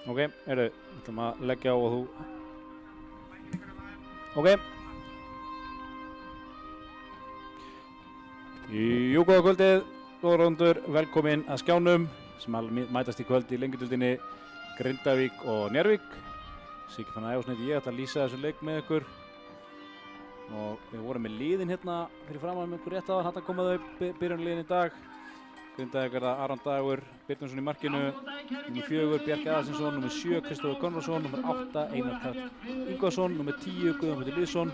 Ok, heyrðu, við ætlum að leggja á og þú... Ok. Jú, góða kvöldið, góða róndur, velkomin að skjánum sem mætast í kvöld í lengjudildinni Grindavík og Njarðvík. Siggi Fannar Ævarsson heiti ég, ætla að lýsa þessu leik með ykkur. Og við vorum með liðin hérna fyrir framan með ykkur rétt aðan, hægt að koma þau byrjunarliðin í dag. Grindavík er það Aron Dagur Birnuson í markinu, nr. 4 Bjarki Aðalsteinsson, nr. 7 Kristofur Konradsson, nr. 8 Einar Karl Ingvarsson, nr. 10 Guðjón Pétur Lýðsson,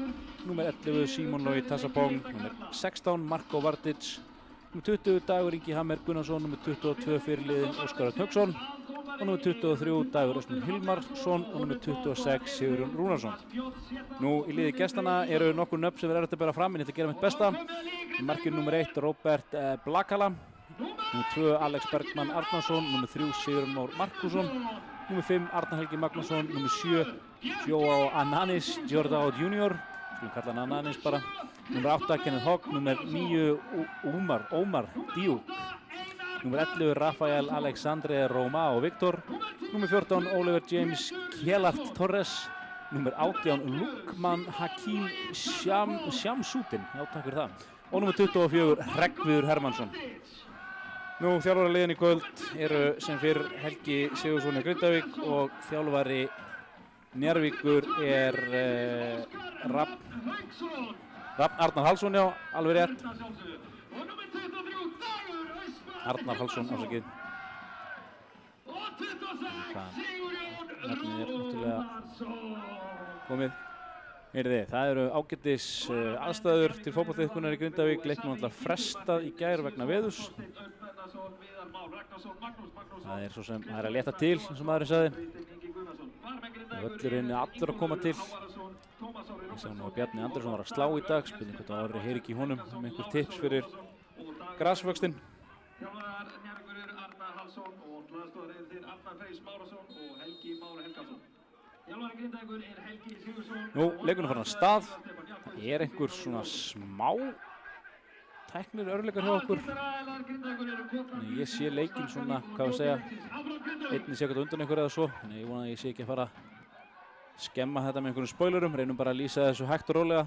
nr. 11 Símon Logi Tassabong, nr. 16 Marko Vardic, nr. 20 Dagur Ingi Hammer Gunnarsson, nr. 22 fyrirliðinn Óskar Örn Hauksson og nr. 23 Dagur Ösmund Hilmarsson og nr. 26 Sigurjón Rúnarsson. Nú í liði gestana eru nokkur nöfn sem verður að bera fram, en ég ætla að gera mitt besta. Í markinu nr. 1 Róbert Blakala, nr. 2 Alex Bergmann Arnarsson, nr. 3 Sigurður Már Markússon, nr. 5 Arnar Helgi Magnússon, nr. 7 Joao Ananis Jordao Junior, skulum kalla hann Ananis bara, nr. 8 Kenneth Hogg, nr. 9 Omar Diuk, nr. 11 Rafael Alexandre Romao Viktor, nr. 14 Oliver James Kjellart Torres, nr. 18 Lukman Hakim Shamsuddin, já takk fyrir það, og nr. 24 Hreggviður Hermannsson. Nú, þjálfaraliðin í kvöld eru sem fyrr Helgi Sigurðsson í Grindavík og þjálfari Njarðvíkur er Rafn Arnar Hallsson, já, alveg rétt. Arnar Hallsson, afsakið. Nefnið er náttúrulega komið. Heyrði, það eru ágætis aðstæður til fótboltaiðkunar í Grindavík. Leiknum alltaf frestað í gær vegna veðurs. Það er svo sem það er að létta til, eins og maðurinn sagði. Völlurinn er allur að koma til. Ég sá nú að Bjarni Andersson var að slá í dag. Spurning hvort það heyri ekki í honum með einhver tips fyrir grasvöxtinn. Nú, leikurinn er farin af stað. Það er einhver svona smá tæknir örleikar hjá okkur. Ég sé leikinn svona, hvað við segja, einni sekúndu undan einhver eða svo. Þannig ég vona að ég sé ekki að fara að skemma þetta með einhverjum spoilerum. Reynum bara að lýsa þessu hægt og rólega.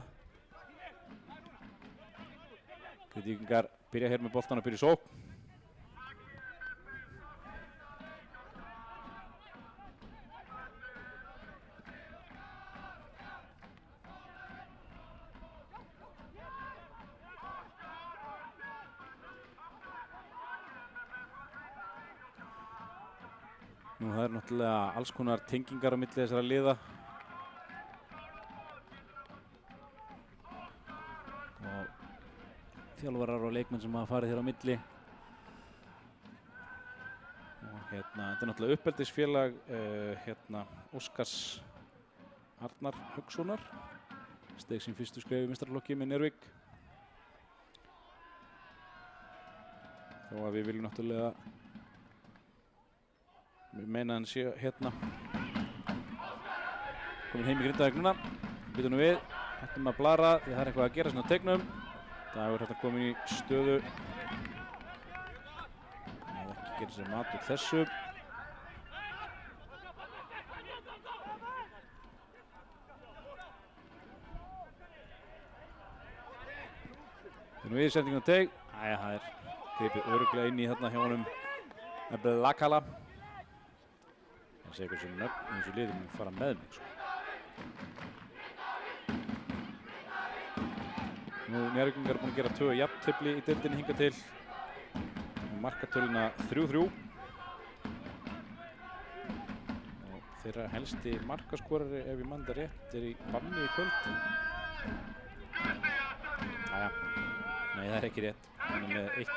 Grindvíkingar byrja hér með boltan og byrja í sókn. Nú það er náttúrulega alls konar tengingar á milli þessara liða. Og þjálfarar og leikmenn sem hafa farið hér á milli. Og þetta er náttúrulega uppeldisfélag Óskars Arnar Haukssonar. Steig sín fyrstu skref í meistaraflokki með Njarðvík. Þó að við viljum náttúrulega Við meina hann sé hérna komin heim í Grindavík núna. Býtum nú við, hættum að blara því það er eitthvað að gera svona á teiknum. Dagur hérna komin í stöðu. Það er ekki að gera sér mat úr þessu. Býtum við, sendingin á teik. Æja, það er gripið örugglega inn í þarna hjá honum Blakala. Það sé eitthvað sem nöfn í þessu liði mun fara með mig. Nú Njarðvíkingar eru búin að gera 2 jafntefli í deildinni hingað til. Markatöluna 3-3. Og þeirra helsti markaskorari, ef ég man það rétt, er í banni í kvöld. Jæja, nei það er ekki rétt. Hann er með 1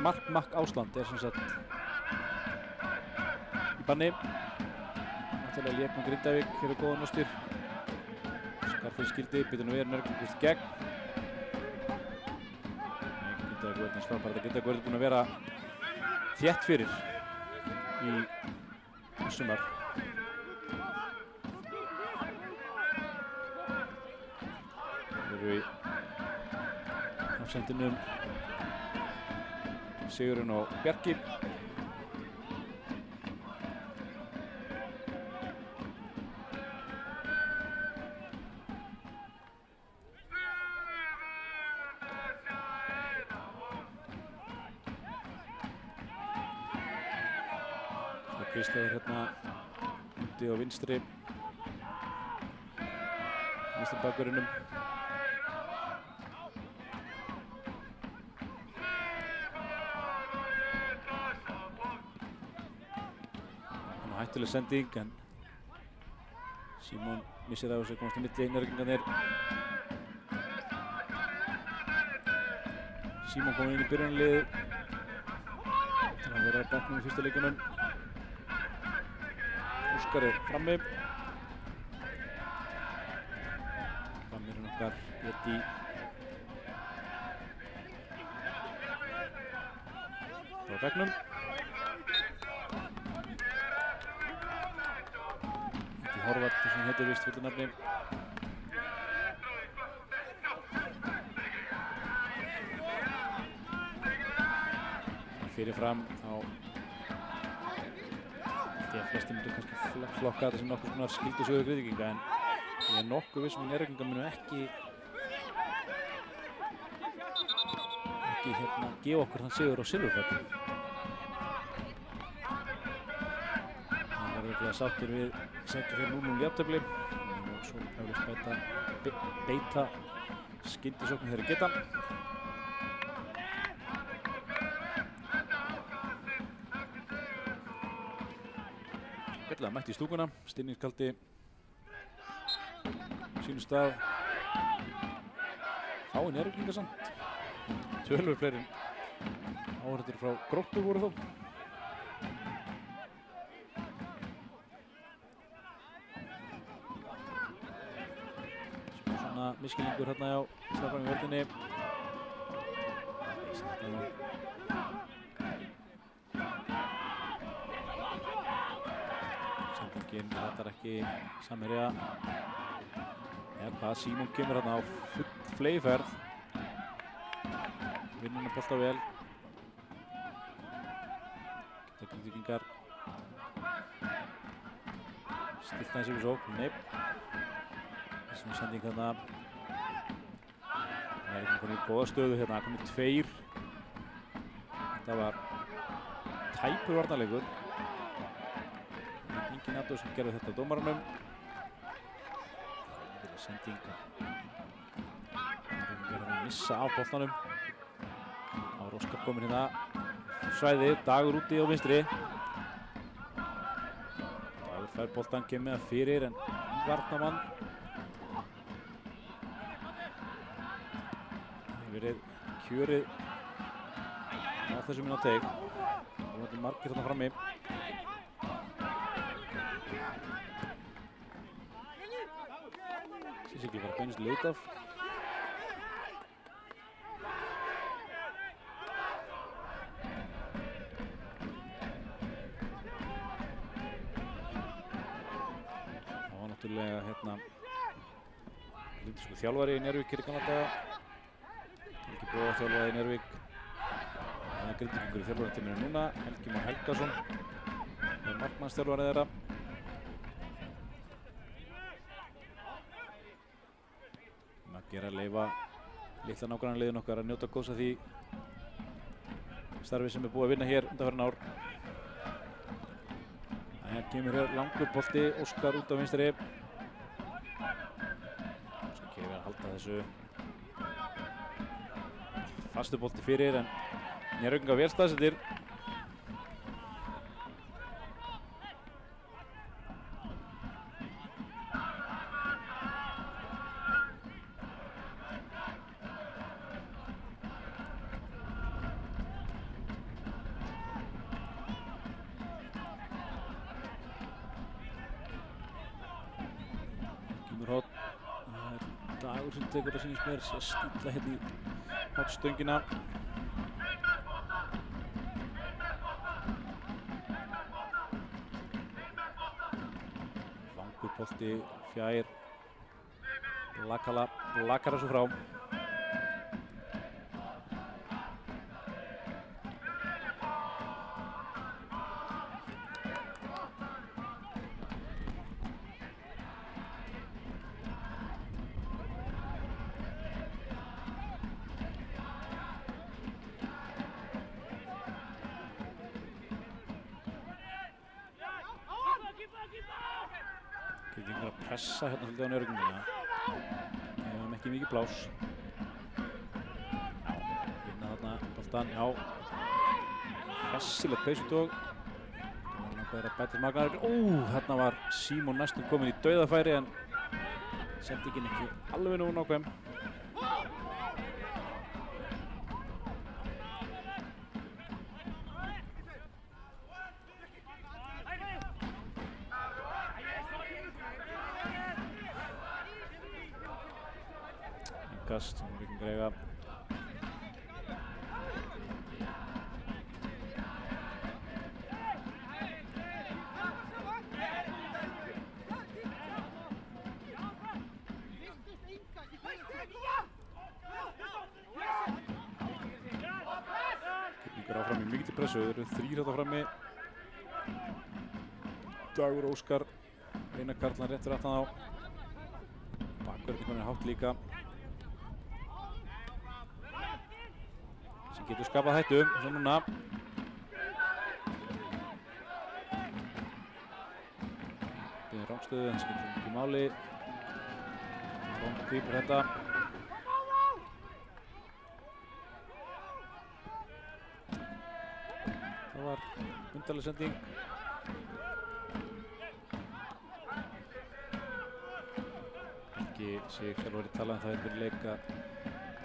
mark. Mark Ásland er sem sagt banni. Náttúrulega lék með Grindavík, hér er góðan óstýr. Skarfinn skildi, býtur nú Njarðvík gegn. Grindavík verður eins frábært að Grindavík verður búin að vera þétt fyrir í sumar. Við erum í afsendinum Sigurinn og Bjarki. Kristjáður hérna úti á vinstri bakverðinum. Hættuleg sending en Símon missir af þessu, komast á milli Njarðvíkingarnir. Símon kominn inn í byrjunarliðið til að vera á bekknum í fyrsta leikunum. Óskar er frammi. Frammirinn okkar Eddi á bekknum. Horvath sem heitir vist fullu nafni. Fyrir fram þá held ég að flestir myndu kannski flokka þetta sem nokkuð svona skyldusögur Grindvíkinga, en ég er nokkuð viss að Njarðvíkingar munu ekki gefa okkur þann sigur á silfurfati. Það verður örugglega sáttir við setja þeir 0-0 jafntefli og svo eflaust beita skyndisóknum þegar þeir geta. Gætlega mætti í stúkuna, stinningskaldi sínum stað. Fáir Njarðvíkingar samt. Töluvert fleiri áhorfendur frá Gróttu voru þó. Svona miskilningur hérna á strákunum í vörðinni. Sendingin rættar ekki samherja. Eða hvað, Símon kemur hérna á full fleyferð. Vinnur bolta vel. Geta Grindvíkingar stilt aðeins yfir sókn? Nei. Þessum sending hérna. Það er komið í góða stöðu hérna, komið tveir. Þetta var tæpur varnarleikur. Engin aðdóð sem gerði þetta á dómaranum. Það er sending. Það er að missa af boltanum. Óskar kominn hérna svæðið, Dagur úti á vinstri. Dagur fær boltan, kemur með það fyrir en varnarmann. Það hefur verið kjörið á þessum inn á teig. Það er margir þarna frammi. Sýs ekki bara beinist leitaf. Hérna lítið þjálfari í Njarðvík í gamla daga. Helgi Bóa þjálfaði í Njarðvík. Það er Grindvíkingur í þjálfarateyminu núna. Helgi Már Helgason er markmannsþjálfari þeirra. Maggi er að leyfa litla nágrannaliðin okkar að njóta góðs af því starfi sem er búið að vinna hér undanfarin ár. Það kemur hér langur bolti, Óskar út á vinstri. Halda þessu fastu bolti fyrir en Njarðvíkingar vel staðsettir. Kemur hótt. Dagur sem tekur það sínist mér, sé stilla hérna í hotnstöngina. Langur bolti fjær. Blakar þessu frá. Grindvíkingar að pressa hérna svolítið á njörgumina. Við hefum ekki mikið blás. Já, vinna þarna boltan, já. Hressilegt peysutog. Það er að bæta magnaður. Hérna var Símon næstum komin í dauðafæri en sendingin ekki alveg nógu nákvæm. Kast sem við kan greiða. Keflingar áfram í mikilli pressu, þeir eru 3 hérna frammi. Dagur Óskar, Einar Karlan rétt fyrir aftan á. Bakverðin er hátt líka. Sem getur skapað hættu, svo núna. Byrðin rángstöðu, en skilur ekki máli. Róng grípur þetta. Það var undarleg sending. Ekki sé ég sjálf verið talað það hefur verið leika.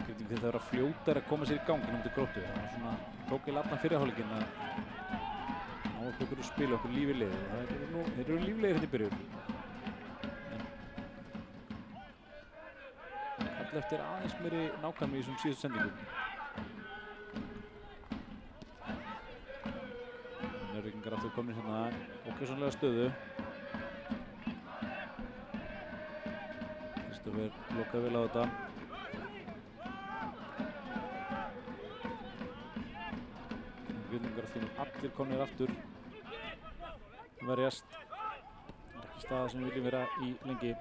Grindvíkingar þetta vera fljótar að koma sér í gang undir Gróttu. Það var svona, tók í latna fyrrihálfleikinn að ná upp okkur spila okkur líf í liðið. Þeir eru líflegir hérna í byrjun. Kalla eftir aðeins meiri nákvæmni í þessum síðustu sendingum. Njörvíkingar aftur komin hérna ókvæmsanlega stöðu. Kristófer lokaði vel á þetta. Grindvíkingar allir komnir aftur. Verjast. Það er ekki staða sem við viljum vera í lengi.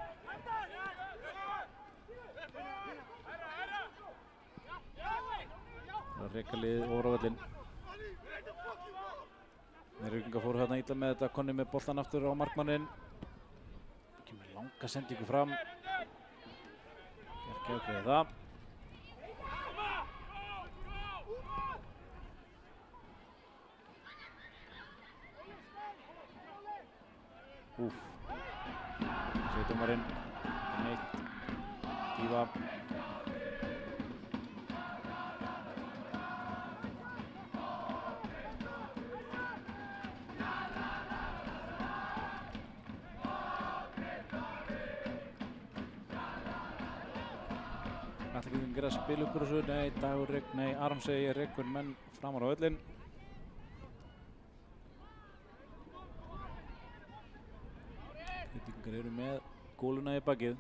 Það er að reka liðið ofar á völlinn. Njörvíkingar fóru hérna illa með þetta, Konni með boltan aftur á markmanninn. Kemur langa sendingu fram. Bjarki ákveði það. Sér dómarinn. Neitt. Dífa. Ætla Grindvíkingar að spila upp úr þessu? Nei, Dagur Regn, nei, Aron segir rekur menn framar á völlinn. Grindvíkingar eru með góluna í bakið.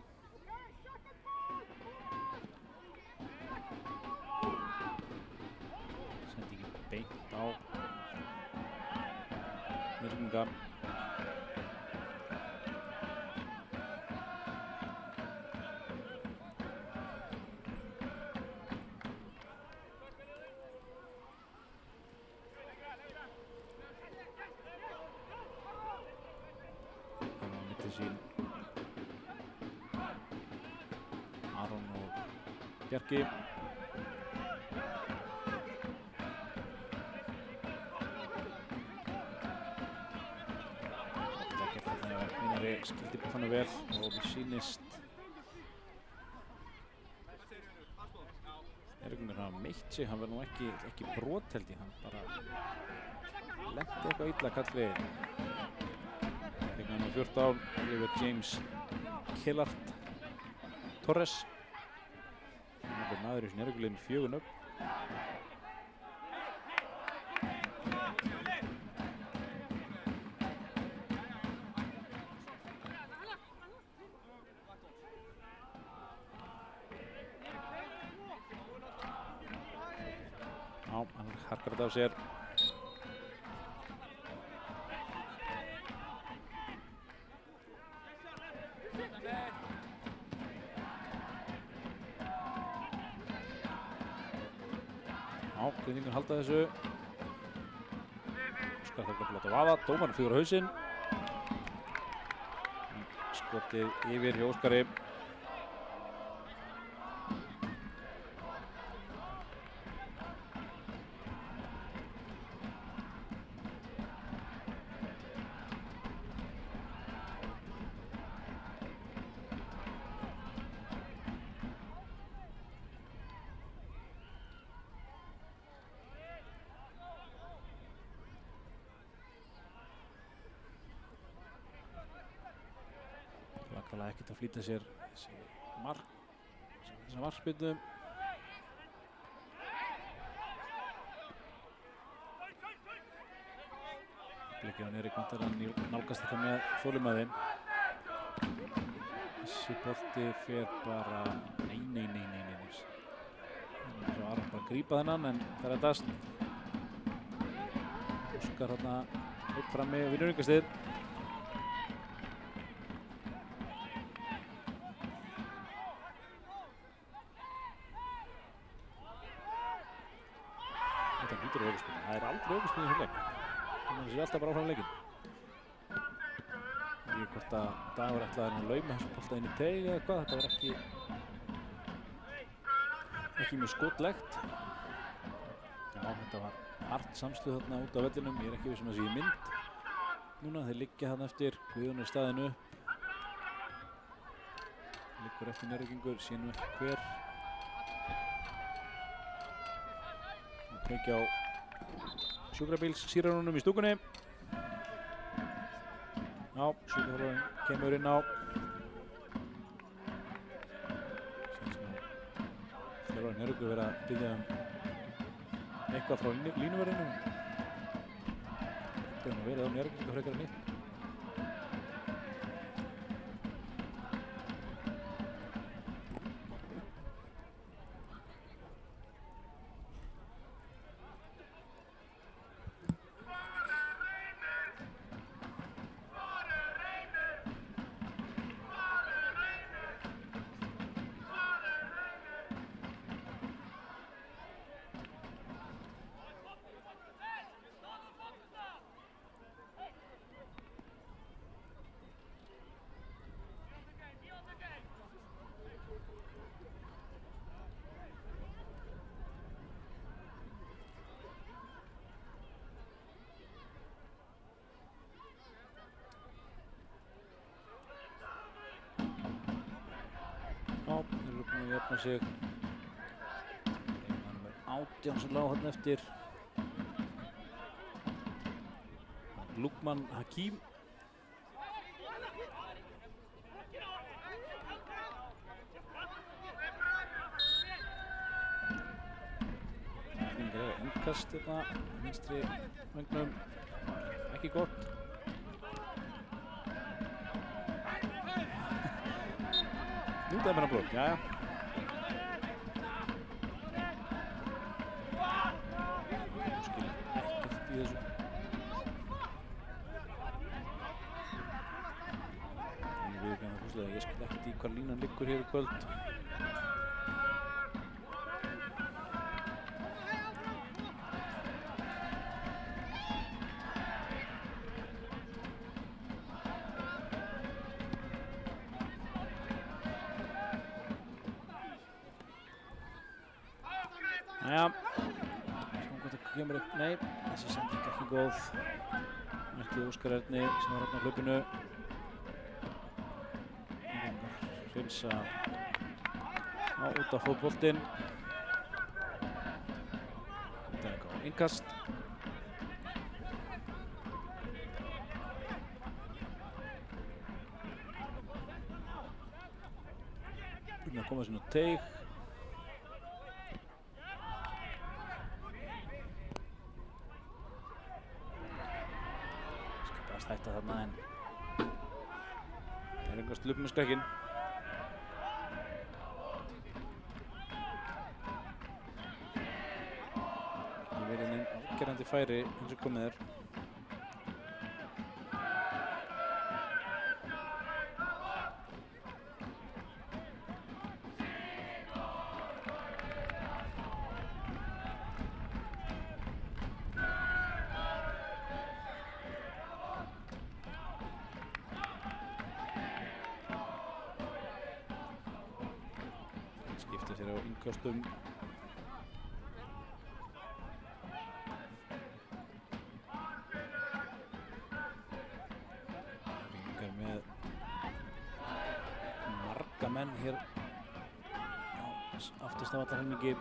Sendingin beint á Njörvíkinga. Aron og Bjarki. Einari skildi boltanum vel og við sýnist Njörvíkingar hafa meitt sig, hann var nú ekki brot held ég, hann bara lenti eitthvað illa kallveginn. Nr. 14, Oliver James Killart Torres. Það er maður í þessu Njörvíkingarliði með 4 nöfn. Já, hann harkar þetta af sér. Já, Grindvíkingar halda þessu. Óskar þarf að láta vaða, dómarinn flýgur á hausinn. skotið yfir hjá Óskari. Lakalega ekkert að flýta sér þessa markspyrnu. Blikkið á Erik vantar hann nálgast þetta með þolinmæði. Þessi bolti fer bara, nei. Svo Aron bara að grípa þennan en það reddast. Óskar hérna eitt frammi og vinnur yngastið. Þetta hlýtur á aukaspyrnu. Það er aldrei aukaspyrnu í þessum leik. Það sé alltaf bara áfram leikinn. Ég veit hvort að Dagur ætlaði að lauma þessum bolta inn í teig eða eitthvað. Þetta var ekki mjög skotlegt. Já, þetta var hart samstuð þarna út af vellinum. Ég er ekki viss um að sé í mynd. Núna þeir liggja þarna eftir. Guðjón er staðinn upp. Liggur eftir Njarðvíkingur, sé nú ekki hver. Kveikja á sjúkrabíls sírenunum í stúkunni. Já, sjúkraþjálfarinn kemur inn á. Þjálfarinn Njarðvíkur verið að biðja eitthvað frá línuverðinum. Þetta hefur verið á Njarðvíkur frekar en hitt. Þeir eru búin að jafna sig. Númer 18 sem lá þarna eftir. Lukman Hakim. Innkast hérna, vinstri vængnum. Ekki gott. Nútaði með hann brot, jæja. Ég skil ekkert í þessu. Ég skil ekkert í hvað línan liggur hér í kvöld. Jæja, sjáum hvað það kemur upp. Nei, þessi sending ekki góð. Mætti Óskar Erni sem var hérna á hlaupinu. Hreinsa út af fótboltinn. Þetta er góð innkast. Búinn að koma sinni á teig. Þetta þarna en það er einhvers lup með skrekkinn. Ekki verið neinn afgerandi færi eins og komið er. sér á innköstum. Njarðvíkingar með marga menn hér á aftast af alla helmingi.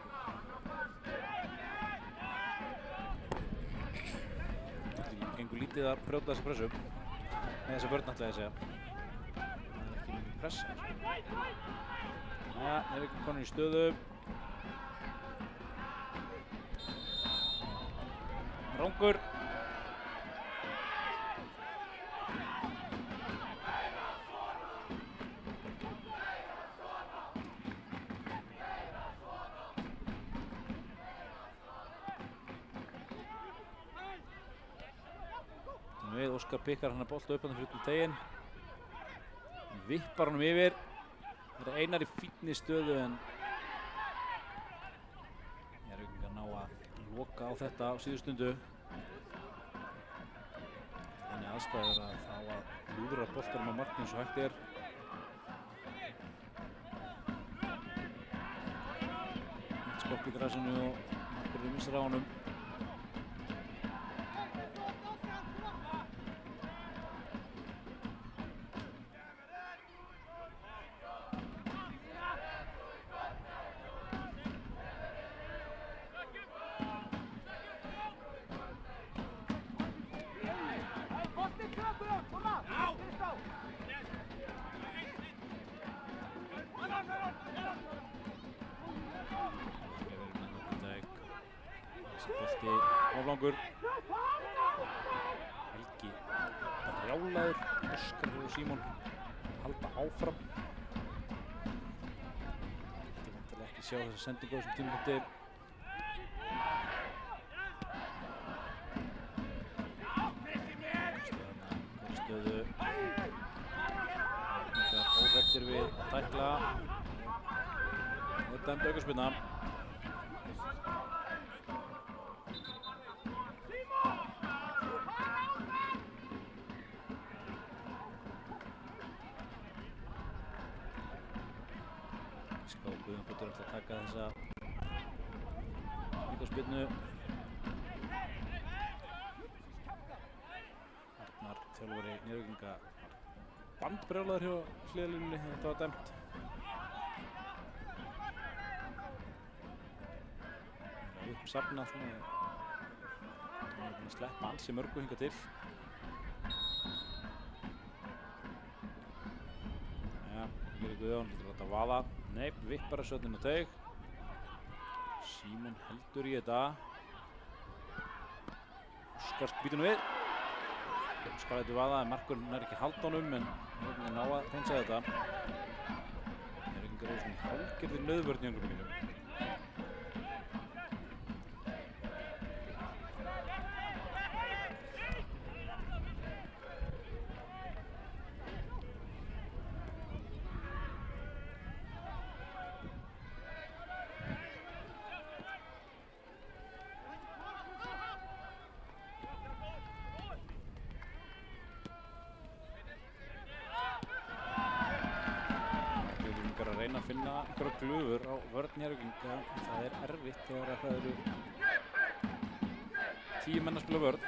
Það gengur lítið að brjóta þessa pressu. Nei, þessa vörn ætla ég að segja. Það er ekki mikið pressa. Jæja, Njarðvík konur í stöðu. Rangur. Við Óskar pikkar hann að bolta upp hann fyrir utan teginn. Vippar honum yfir. Það er Einar í fínni stöðu en Njarðvíkingar ná að loka á þetta á síðustundu. Þannig aðstæður að þá að lúðra boltarum á markinu eins og hægt er. Eitt skopp í grasinu og markurinn missar á honum. Bolti oflangur. Helgi brjálaður. Óskar og Símon halda áfram. Þetta vantilega ekki sjá þessa sendingu á þessum tímapunkti. Stöðu. Óhrættir við að tækla. Og dæmd aukaspyrna. Guðmundur ætla að taka þessa aukaspyrnu. Arnar, þjálfari Njarðvíkinga, bandbrjálaður hjá hliðarlínunni þegar þetta var dæmt. Uppsafnað svona. Það var að sleppa ansi mörgu hingað til. Jæja, Guðjón lítur að láta vaða. Nei, vippar að sjötnin á teig. Símon heldur í þetta. Óskar býtur nú við. Óskar lætur vaða en markurinn nær ekki halda honum en Njarðvíkingar ná að hreinsa þetta. Njarðvíkingar eru svona hálfgerðir nauðvörn í Njarðvíkingum. Að reyna að finna einhverja glufur á vörn Njarðvíkinga en það er erfitt þegar það eru 10 menn að spila vörn.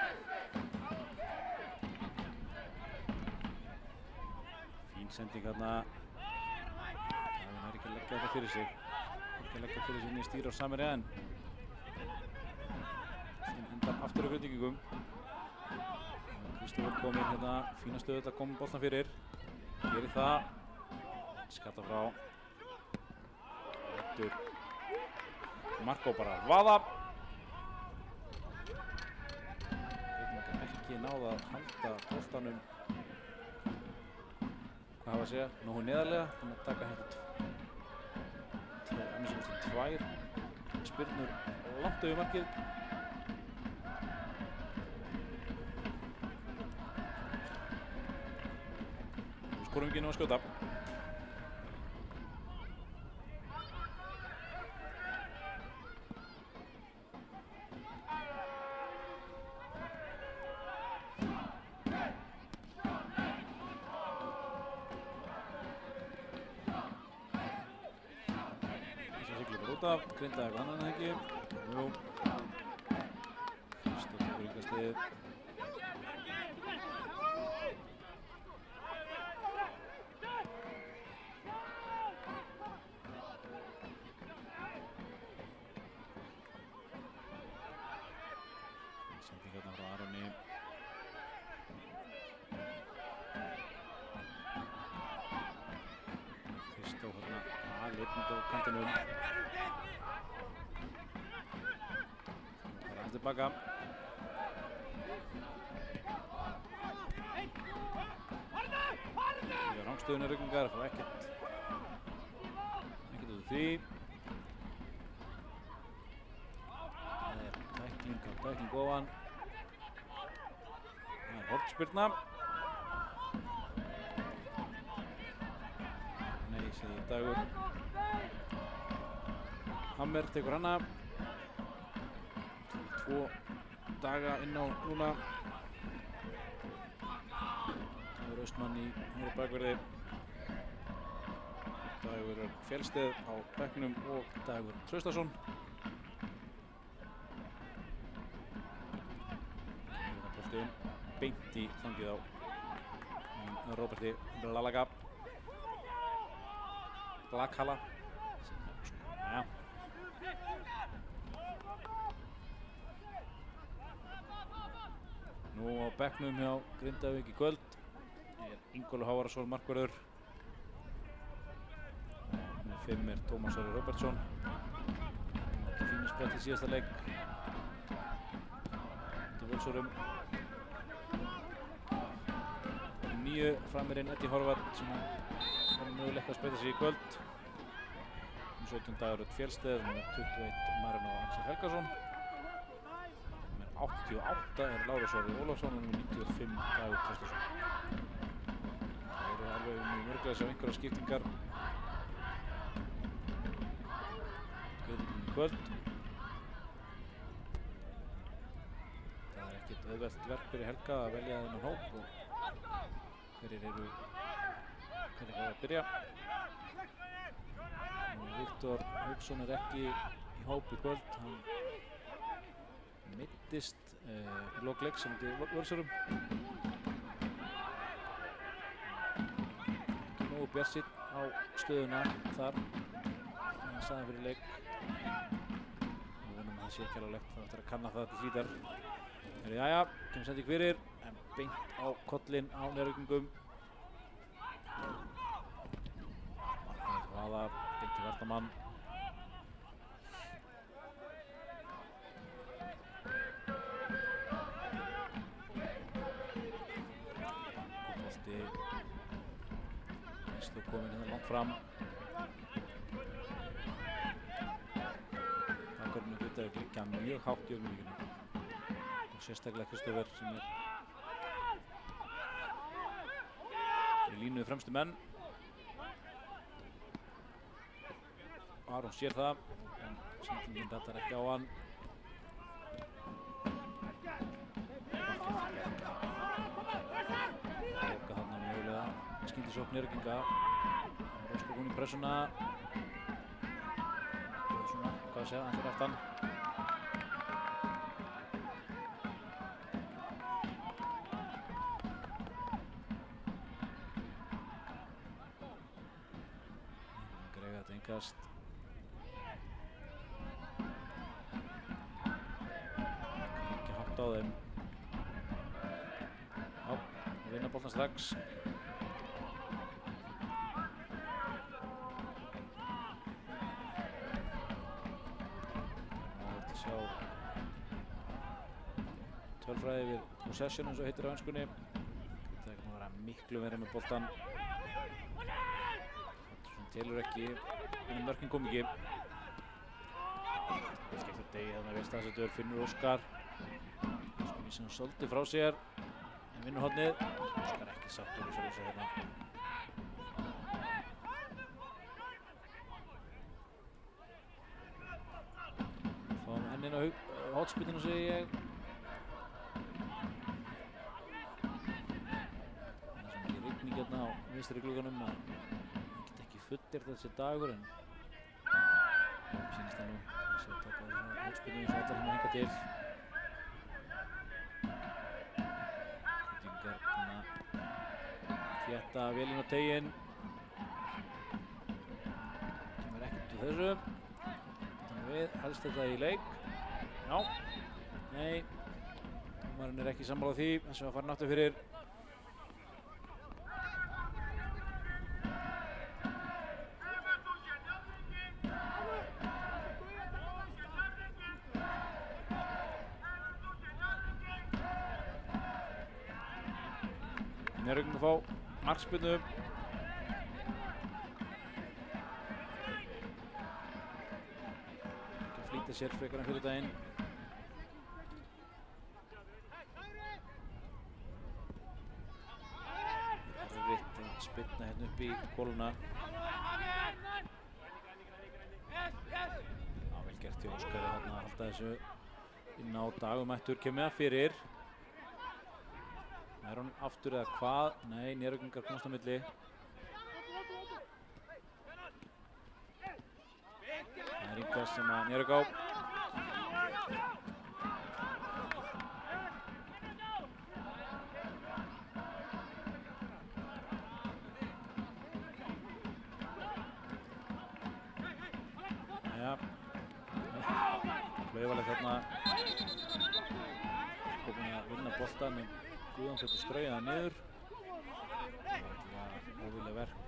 Fín sending þarna. Það er ekki að leggja þetta fyrir sig. Ekki að leggja fyrir sig inn í stýra á Samherja en endar aftur á Grindvíkingum. Kristofur kom inn hérna, fína stöðu að koma boltan fyrir. Gerir það. Skalla frá. Lætur Marko bara vaða. Grindvíkingar ekki náða að halda boltanum. Hvað hafa að segja? Nógu neðarlega. Þannig að taka hérna tvær spyrnur langt yfir markið. Við skorum ekki nú að skjóta. alltaf, Grindavík annan en ekki. Jú. Kristó tekur yngastið. Sendingarna frá Aroni. Kristó hérna aðeins á kantinum. Það er aðeins tilbaka. Það er rangstöðunni ruggingar, það fá ekkert út af því. Það er tækling ofan. Það er hornspyrna. Nei, segir Dagur. Hammer tekur hana. 2 daga inn á núna. Dagur Austmann í hægri bakverði. Dagur Fjellsteð á bekknum og Dagur Traustason. Boltinn beint í fangið á Róberti Blakhala. Ja. Nú á bekknum hjá Grindavík í kvöld er Ingólfur Hávararson markvörður. Með 5 er Tómas Orri Róbertsson. Fínu sprett í síðasta leik. Til Völsurum. 9 framirinn Eddi Horvath sem er möguleika að spreita sig í kvöld. 17 Dagur Fjellsteð, nr. 21 Marino Axel Helgason. Nr. 88 er Lárus Orri Ólafsson og nr. 95 Dagur Traustason. Það eru alveg mörglega sem einhverjar skiptingar. Greiðingin í kvöld. Það er ekkert auðvelt verk fyrir Helga að velja þennan hóp og hverjir eru að byrja. Viktor Hauksson er ekki í hóp í kvöld. Hann meiddist í lok leiks á móti Völsurum. Ekki nógu bjartsýnn á stöðuna þar. Hann sagði fyrir leik. Við vonum að það sé ekki alveg legt. Það ætlar að kanna það til hlítar. Jæja, kemur sending fyrir en beint á kollinn á Njarðvíkingum. Markmann hraða, beint í varnarmann. Bolti. Kristó kominn hérna langt fram. Takkurinn og Grindavík liggja mjög hátt í augnablikinu. Sérstaklega Kristófer sem er í línu við fremstu menn. Aron sér það en sendingin datar ekki á hann. Loka þarna mögulega skyndisókn Njarðvíkinga. Róskar hún í pressuna. Svona, hvað sé það, hann fyrir aftan. Engast. Ekki hátt á þeim. Já, vinna boltan strax. Það er að sjá tölfræði við possession eins og heitir á enskunni. Það er að vera miklu meira með boltan. Telur ekki, en mörkin kom ekki. Skemmt að degi þarna vel staðsettur Finnur Óskar. Óskar vísir hann svolítið frá sér, en vinnur hornið. Óskar ekki sáttur í sjálfu sér hérna. Fáum henn inn á hotspillinu segi ég. Það er svo mikið rigning hérna á vinstri glugganum að fullir þessi dagur en Mér sýnist það nú. Það sé að taka þessa hótspilinu eins og allar hérna hingað til. Grindvíkingar búin að þétta vélinn á teiginn. Kemur ekkert úr þessu. Þannig við, helst þetta í leik. Já. Nei. Dómarinn ekki sammála því. Þessu var farin aftur fyrir. Njörgum að fá markspyrnu. Ekki að flýta sér frekar en fyrir daginn. Erfitt að spyrna hérna upp í koluna. Já, vel gert hjá Óskari þarna að halda þessu inn á Dagumættur. Kemur það fyrir. Er hann aftur eða hvað? Nei, Njörgungar komast á milli. Það er Ingars sem að Njörg á. Jæja. Klaufaleg þarna. Komin að vinna boltann. Guðan setur straujaða niður. Það var alltaf óvilja verk.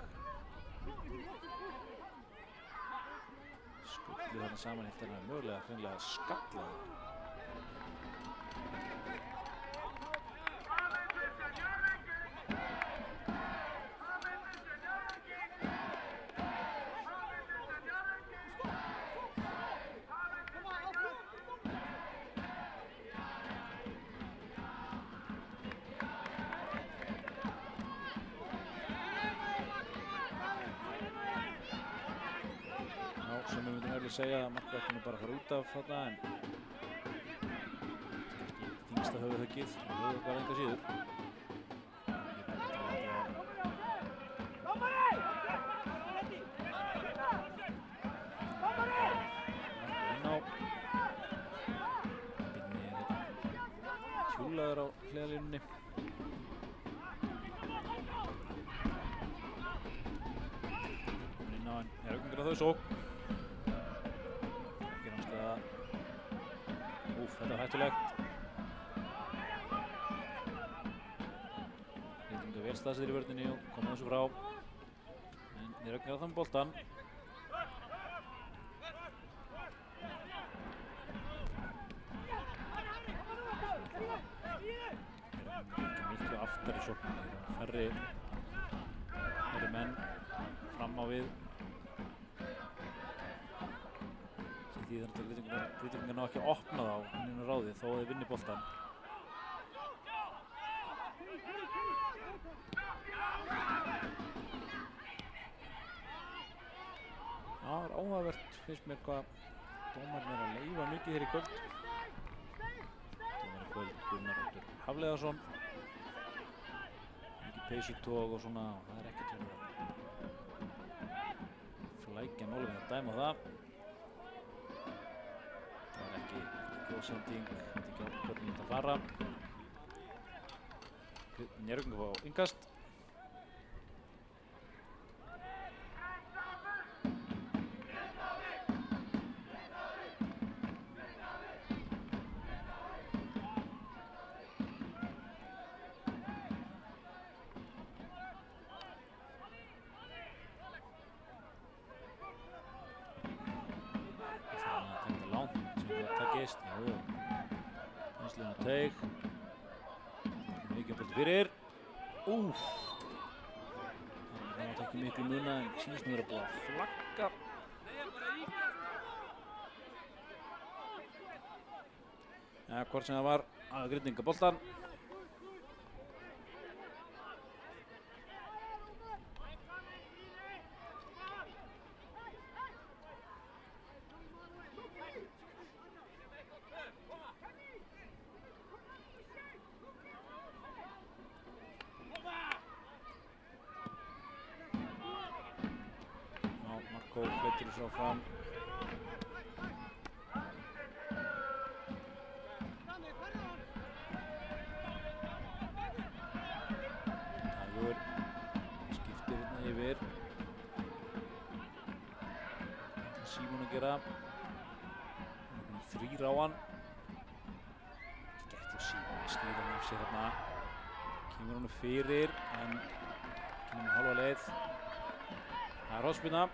Skullu þarna saman hitt er hann mögulega hreinlega skallað. Sem við myndum vel að segja að markvættinu bara fara út af þarna en ekki þyngsta höfuðhöggið og höfuðhögg enga síður. Inn á. Binni er hérna hjúlaður á hliðarlínunni. Komin inn á en Njörgungar á þau sókn. Þetta er hættulegt. Grindvíkingar vel staðsettir í vörninni og koma þessu frá. En Njörgungar á þann boltann. Njörgungar miklu aftar í sóknum. Færri menn fram á við. Því þannig að Grindvíkingar ná ekki að opna þá inn á ráðið þó að þeir vinni boltann. Það var áhugavert finnst mér hvað dómarinn er að leyfa mikið hér í kvöld. Dómarinn í kvöld Gunnar Oddur Hafliðarsson. Mikið peysutog og svona og það er ekkert verið að flækja málum að dæma það. Það var ekki góð sending, þetta ekki á hvernig þetta fara. Njörgungar fá innkast. Penslun á teig. Mikið bolti fyrir. Úff. Það var ekki miklu muna en sýnist nú vera búið að flagga. Ja, hvort sem það var að Grindvíkingar boltann. Markó fleitir svo fram. fyrir. Það er Símon að gera. Þrír á hann. Gætti Símon við snýðan af sér hérna. Kemur hann fyrir en kemur halva leið. Það er hornspyrna.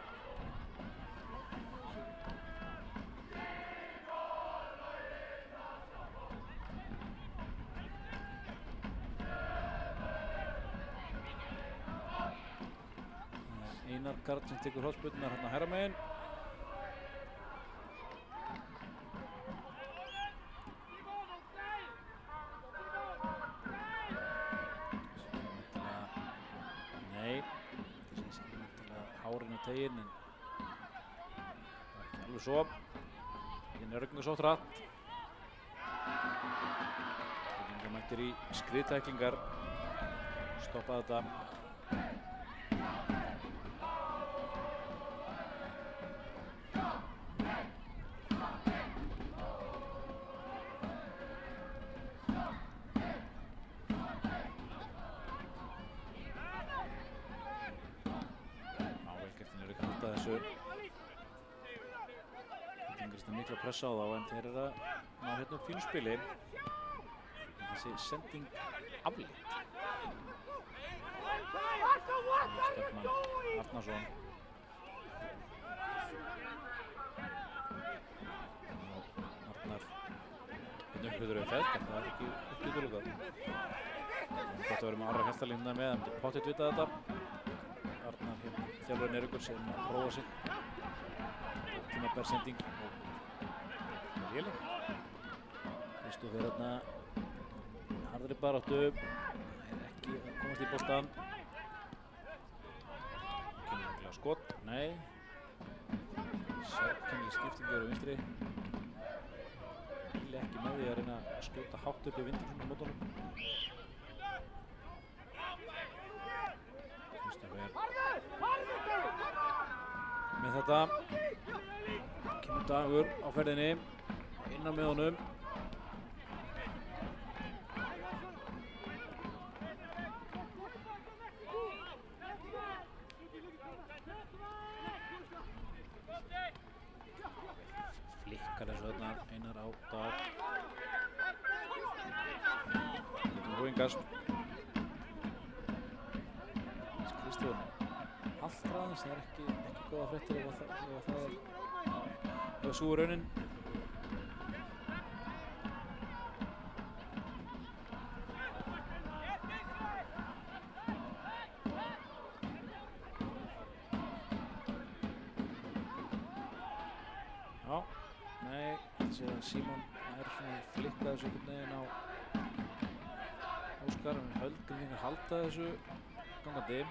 Einar Karl sem tekur hornspyrnuna hérna hægra megin. Teginn en það ekki alveg svo. Ekki nörgnu svo hratt. Víkingar mættir í skriðtæklingar. Stoppa þetta. Mikla pressa á þá en þeir eru að ná hérna upp fínu spili. Þessi sending afleitt. Stefán Arnarsson. Arnar hérna uppgötur við fegg en það er ekki uppgöturlugað. Þetta verður með aðra hjartalínuna með, það myndi pottitt vita þetta. Arnar hérna þjálfarinn ykkur sem að prófa sig. Tímabær sending. Kristó fyrir hérna harðri baráttu, er ekki að komast í boltan. Kemur ekki á skot, nei. Sérkennileg skipting á vinstri. Vilja ekki með því að reyna að skjóta hátt upp í Vindarsson á mótunum. Kristó fyrir með þetta. Kemur Dagur á ferðinni. Innan með honum. Flikkar þessu þarna Einar á Dag. Getum Róingars. Kristjón allt ræðins, það er ekki góða fréttir ef það er sú raunin. Já, nei, þessi að Símon er svona flikkað þessu einhvern veginn á Óskar, en Höldgrímur halda þessu gangandi.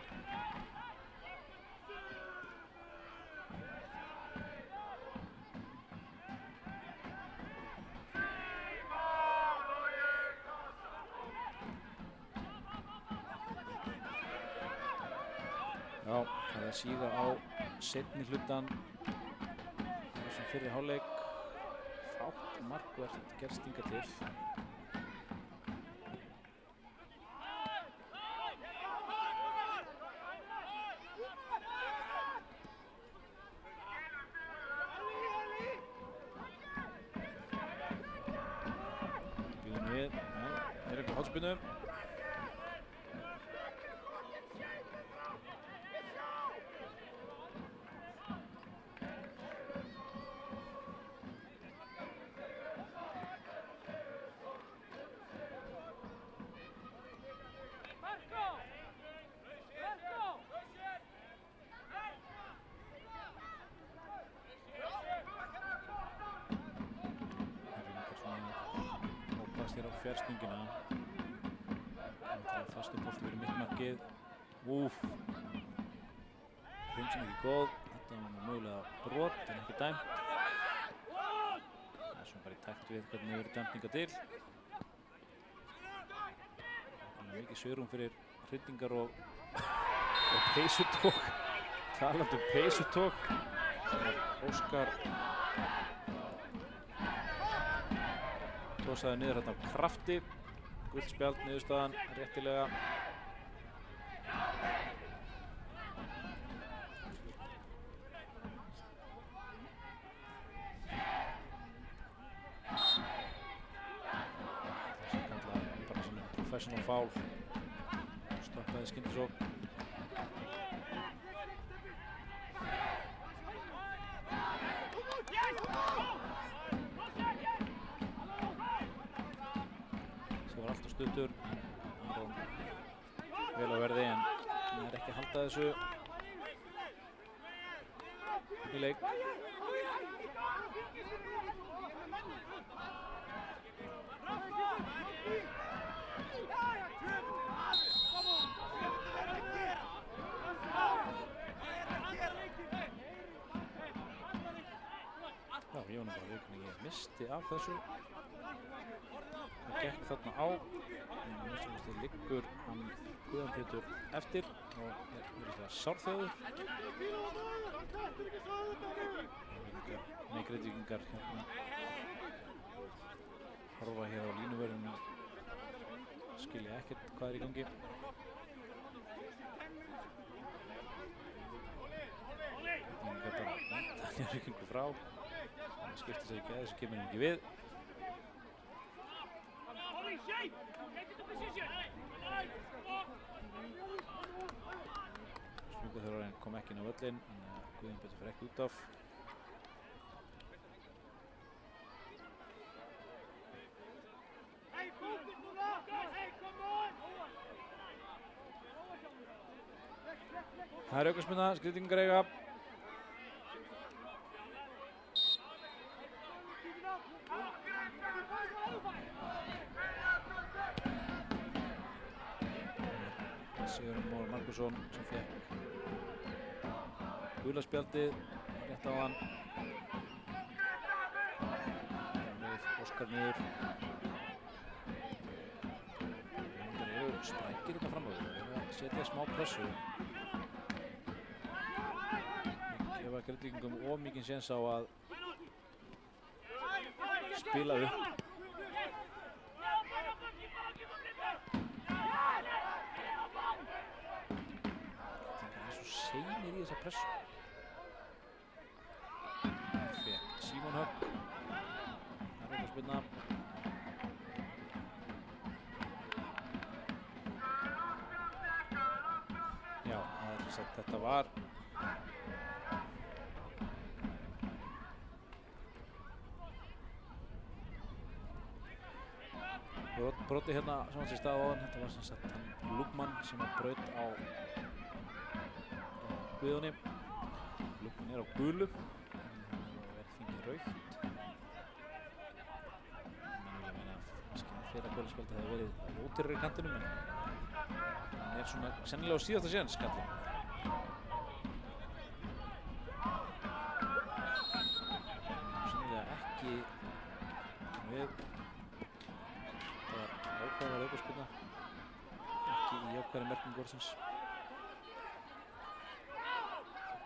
Já, það er að síga á seinni hlutan þessum fyrri hálfleik. Fátt markvert gerst hingað til. Býðum við, nei, er ekki hálsbyrnu. Hér á fjársningina. Það er fastu bolti fyrir mittmarkið. Úf. Hreinsin ekki góð. Þetta var mögulega brot en ekki dæmt. Það er svona bara í takt við hvernig hefur verið dæmt hingað til. Það er mikið svigrúm fyrir hrindingar og peysutók. Talandi peysutók. Óskar tósaði niður hérna á krafti. Gult spjald niðurstaðan réttilega. personal foul. Stoppaði skyndisókn. Það var alltaf stuttur. Aron vel á verði en hann ekki að halda þessu í leik. Já, ég var nú bara veikin að ég misti af þessu. Það gekk þarna á. En liggur hann Guðjón Pétur eftir og virðislega sárþjóður. Nei, Grindvíkingar hérna horfa hér á línuvörðinu og skilja ekkert hvað í gangi. Grindvíkingar bara enda Njarðvíkingu frá. Það skiptir sig ekki að þessu kemur ekki við. Snúkaþjálfarinn kom ekki inn á völlinn en Guðjón Pétur fer ekki út af. Það er aukaspyrna, Grindvíkingar eiga. Sigurður Már Markusson sem fékk gula spjaldið rétt á hann. Óskar niður. Það eru sprækir þetta fram á því. Það eru að setja smá pressu. Gefa Grindvíkingum of mikinn séns á að spila upp. Seinir í þessa pressu. Það fekk Símon högg. Það er aukaspyrna. Já, það er þess að þetta var broti hérna sem hans í stað á hann. Þetta var sem sagt hann Lúkmann sem að braut á Guðjóni. Lúkmann er á gulu. Hann verið fengið rautt. Ég meina að þeirra gulaspjaldi hefði verið á ótyrri kantinum en hann er svona sennilega á síðasta séns kallinn. Sennilega ekki við. Það var ákvæmar aukaspyrna. Ekki í jákvæðri merkingu orðsins.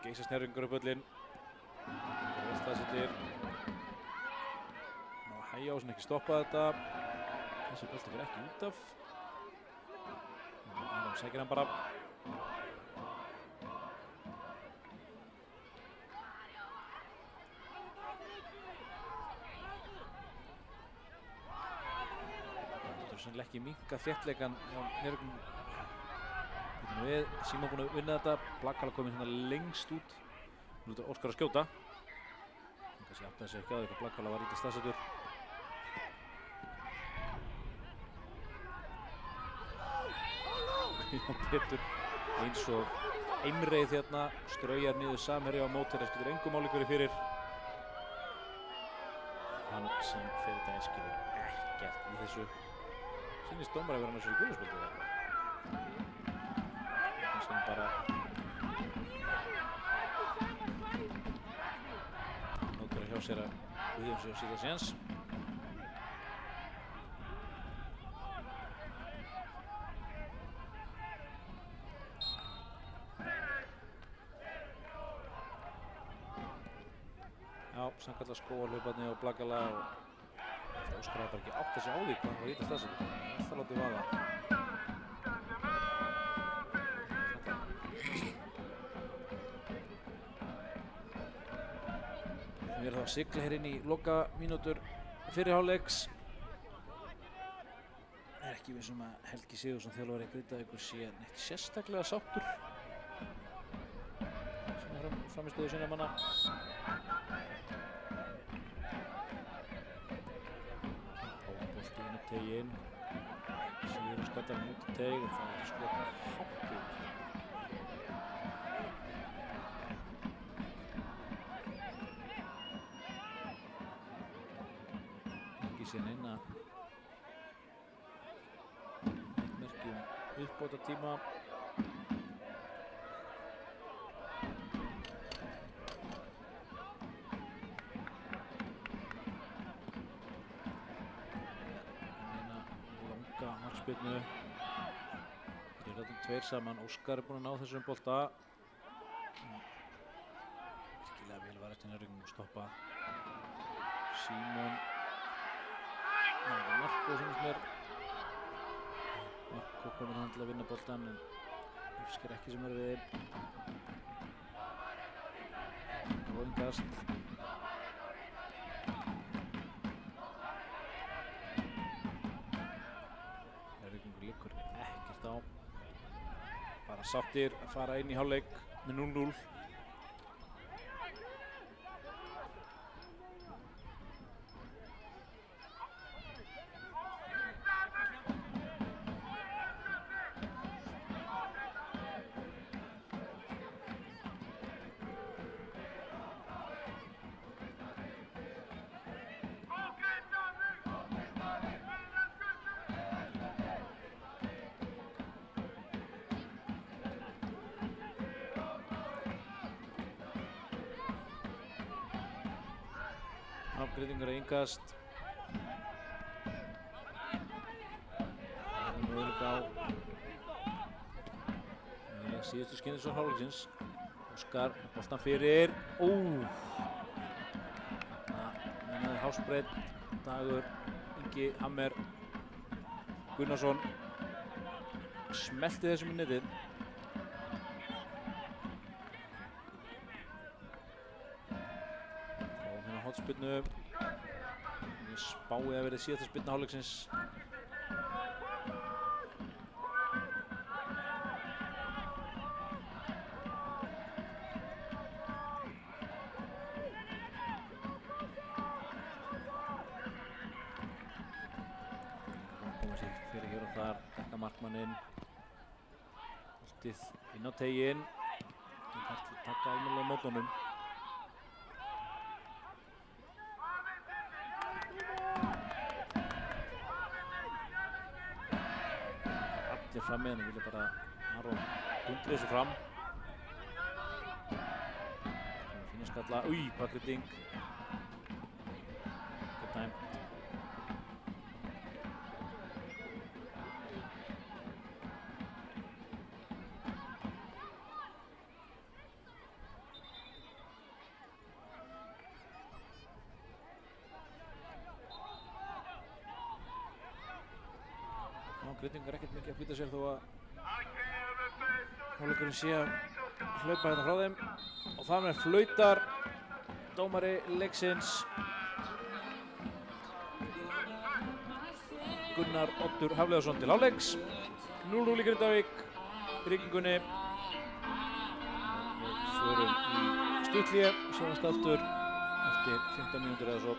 Geysast Njarðvíkingur upp völlinn. Staðsettir. Ná að hægja á sem ekki stoppa þetta. Þessi bolti fyrir ekki út af. Aron sækir hann bara. Þetta er sennilega ekki minnkað þéttleikann hjá Njarðvíkingum. Við, Símon búinn að vinna þetta, Blakkala kominn hérna lengst út. Nú er Óskar að skjóta. Hann kannski áttaði sig ekki á því hvað Blakkala var ítið staðsettur. Guðjón Pétur eins og einreið hérna, straujar niður samherja á móti, það skiptir engu máli hverju fyrir. Hann sem fyrir daginn skilur ekkert í þessu. Sýnist dómar að vera hann þessu í gulaspjaldi eða eitthvað. Sem bara nótur að hjá sér að Guðjón sé á síðan séns. Já, sannkalla skóarhlauparnir á Blakkala og Óskar hafði bara ekki átt þessi á því hvað hann var ítast þessu. Það látið vaða. Við erum þá að sigla hér inn í loka mínútur fyrri hálfleiks. Er ekki ekki vissum að Helgi Sigurðsson þjálfari Grindavíkur sé neitt sérstaklega sáttur sem framistöðu sinna manna. Bolti inn á teiginn, Sigurður skattar hann út í teig en það skotið hátt yfir. Ekki síðan inn að eitt merki uppbótartíma. Markspyrnu. Þeir eru tveir saman. Óskar er búinn að ná þessum bolta. Virkilega vel var eftir Njarðvík að stoppa. Símon. Það er Marko sem mér. Marko kominn hann til að vinna boltan en Ufskir ekki sem er við. Róðingast. Liggur ekkert á. Bara sáttir að fara inn í hálfleik með 0-0. Afgreiðingar að yngast. Það er möguleika á síðustu skyndisvörn hálfleiksins. Óskar boltan fyrir. Þarna hásbreytt. Dagur Ingi Hammer Gunnarsson smelti þessum í netið. Hotspyrnu. Ég spái að verið síðasta spyrna hálfleiksins. Koma sér fyrir hér og þar. Dekka markmanninn. Boltið inn á teiginn. Það er að taka almennilega á mót honum. Allir fram með henni, vilja bara Aron dundri þessu fram. Fína skalla, bakrydding. Ekki dæmt. Gryndingar ekkert mikið að flýta sér þó að hálfleikurinn sé að hlaupa hérna frá þeim og þar með flautar dómari leiksins Gunnar Oddur Hafliðarsson til hálfleiks. 0-0 í Grindavík í rigningunni. Við förum í stutthlé og sjáumst aftur eftir 15 mínútur eða svo.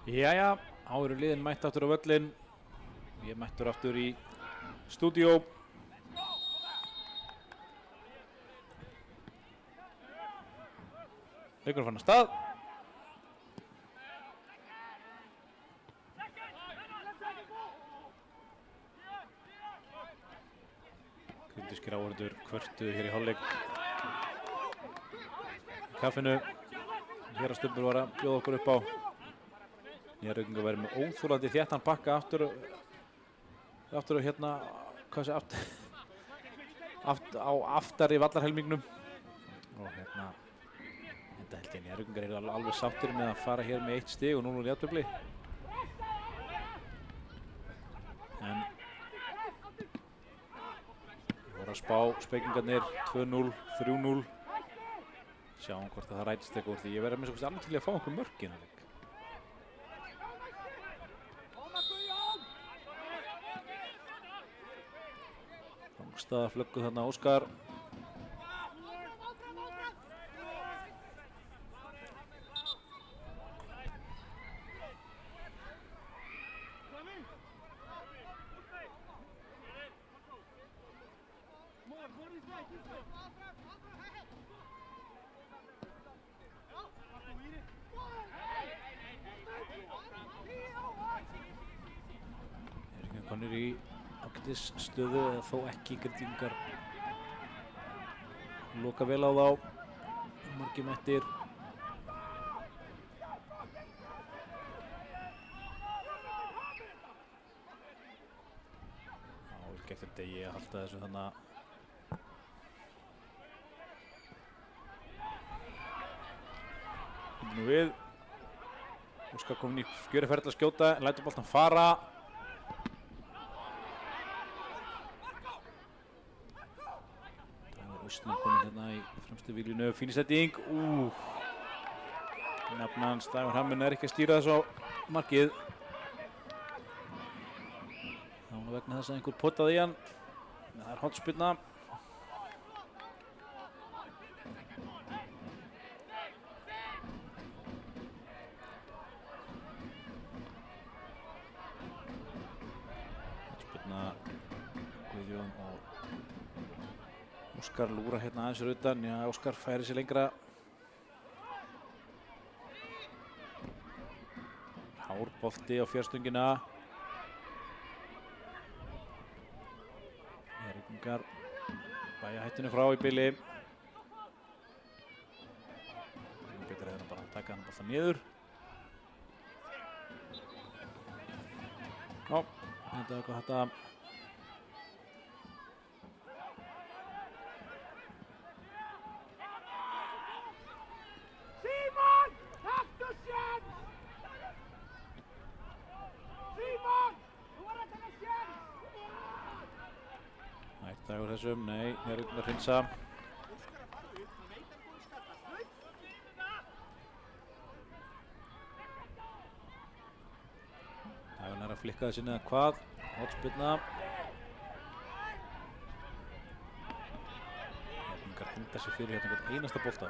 Jæja, þá eru liðin mætt aftur á völlinn. Ég mættur aftur í stúdíó. Leikurinn fann að stað. Krindiskir áhorfendur kvörtuðu hér í hálfleik. Kaffinu. Hérastubbur var að bjóða okkur upp á. Nýjaraugingar verið með óþolandi þéttan pakka aftur hérna, hvað sé aftari vallarhelmingnum. Og hérna, þetta held ég Nýjaraugingar eru alveg sáttir með að fara hér með 1 stig og 0 jafntefli. En ég voru að spá spekingarnir 2-0, 3-0. Sjáum hvort það rætist eitthvað úr því. Ég verði að minnst alveg til að fá okkur mörk í þennan leik. Þangstaða flögguð þarna Óskar. Konur í ágætis stöðu eða þó ekki. Grindvíkingar loka vel á þá. Margir mættir. Vel gert þetta ég að halda þessu þannig að nú við. Óskar komin í fjöruferð að skjóta en lætur boltan fara. Úsnum komin hérna í fremstu víglínu, fín setting. Nafnans Dagur Hammen ekki að stýra þessu á markið. Það var vegna þess að einhver potaði í hann. Það er hornspyrna. Hornspyrna Guðjón og Óskar lúra hérna aðeins utan. Já, Óskar færi sér lengra. Hár bolti á fjárstöngina. Nýjaraugingar bæja hættinu frá í bili. Betur hefði hann bara að taka hann bolta niður. Já, þetta er eitthvað þetta. Dagur þessum, nei, Nýjaraugingar hreinsa. Dagur nær að flikka þessi neða hvað. Hornspyrna. Nýjaraugingar henda sér fyrir hérna hvern einasta bolta.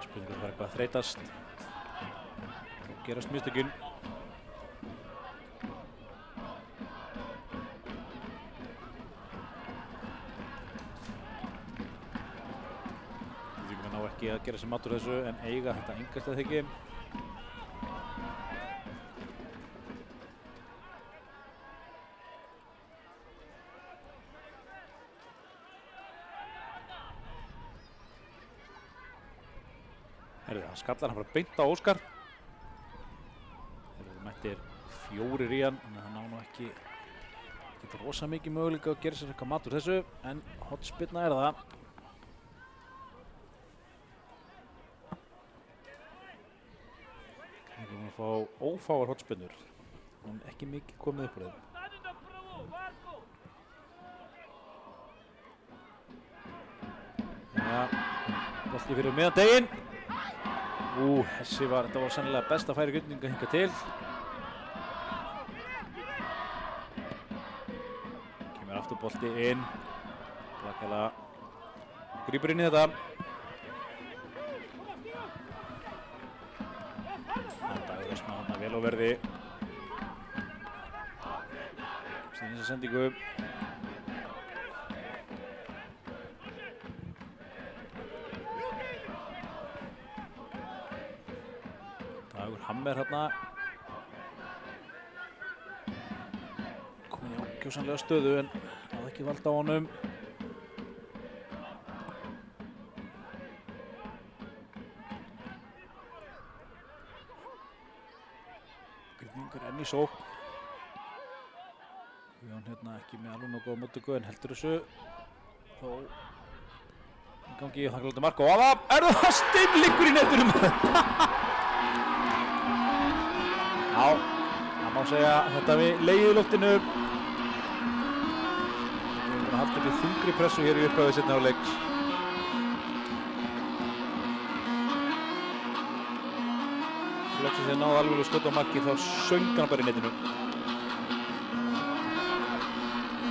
Spurningar var eitthvað að þreytast. Og gerast mistökin. Ekki að gera sér mat úr þessu en eiga þetta engast að þykki. Herðu, hann skallar hann bara beint á Óskar. Þeir eru mættir 4 í hann, þannig að hann á nú ekki rosa mikið möguleika að gera sér eitthvað mat úr þessu en hornspyrna er það. Við erum að fá ófáar hornspyrnur. Hún er ekki mikið komið upp úr þeim. Ja, bolti fyrir meðan deginn. Þetta var sennilega besta færi Grindvíkinga hingað til. Kemur aftur bolti inn. Blakala grípur inn í þetta. Austmann þarna vel á verði. Stýrir þessa sendingu. Dagur Hammer þarna. Komin í ákjósanlega stöðu en hafði ekki vald á honum. Grinningur enn í sókn. Guðjón hérna ekki með alveg nokkuð á móttöku en heldur þessu. Þó í gangi og það glóti mark og aða. Er það steinleikur í netunum? Já, það má segja þetta við legið í loftinu. Við erum að halda upp í þungri pressu hér í upphafi seinni hálfleiks. Loksins þegar náðu alveg skot á marki þá söng hann bara í netinu.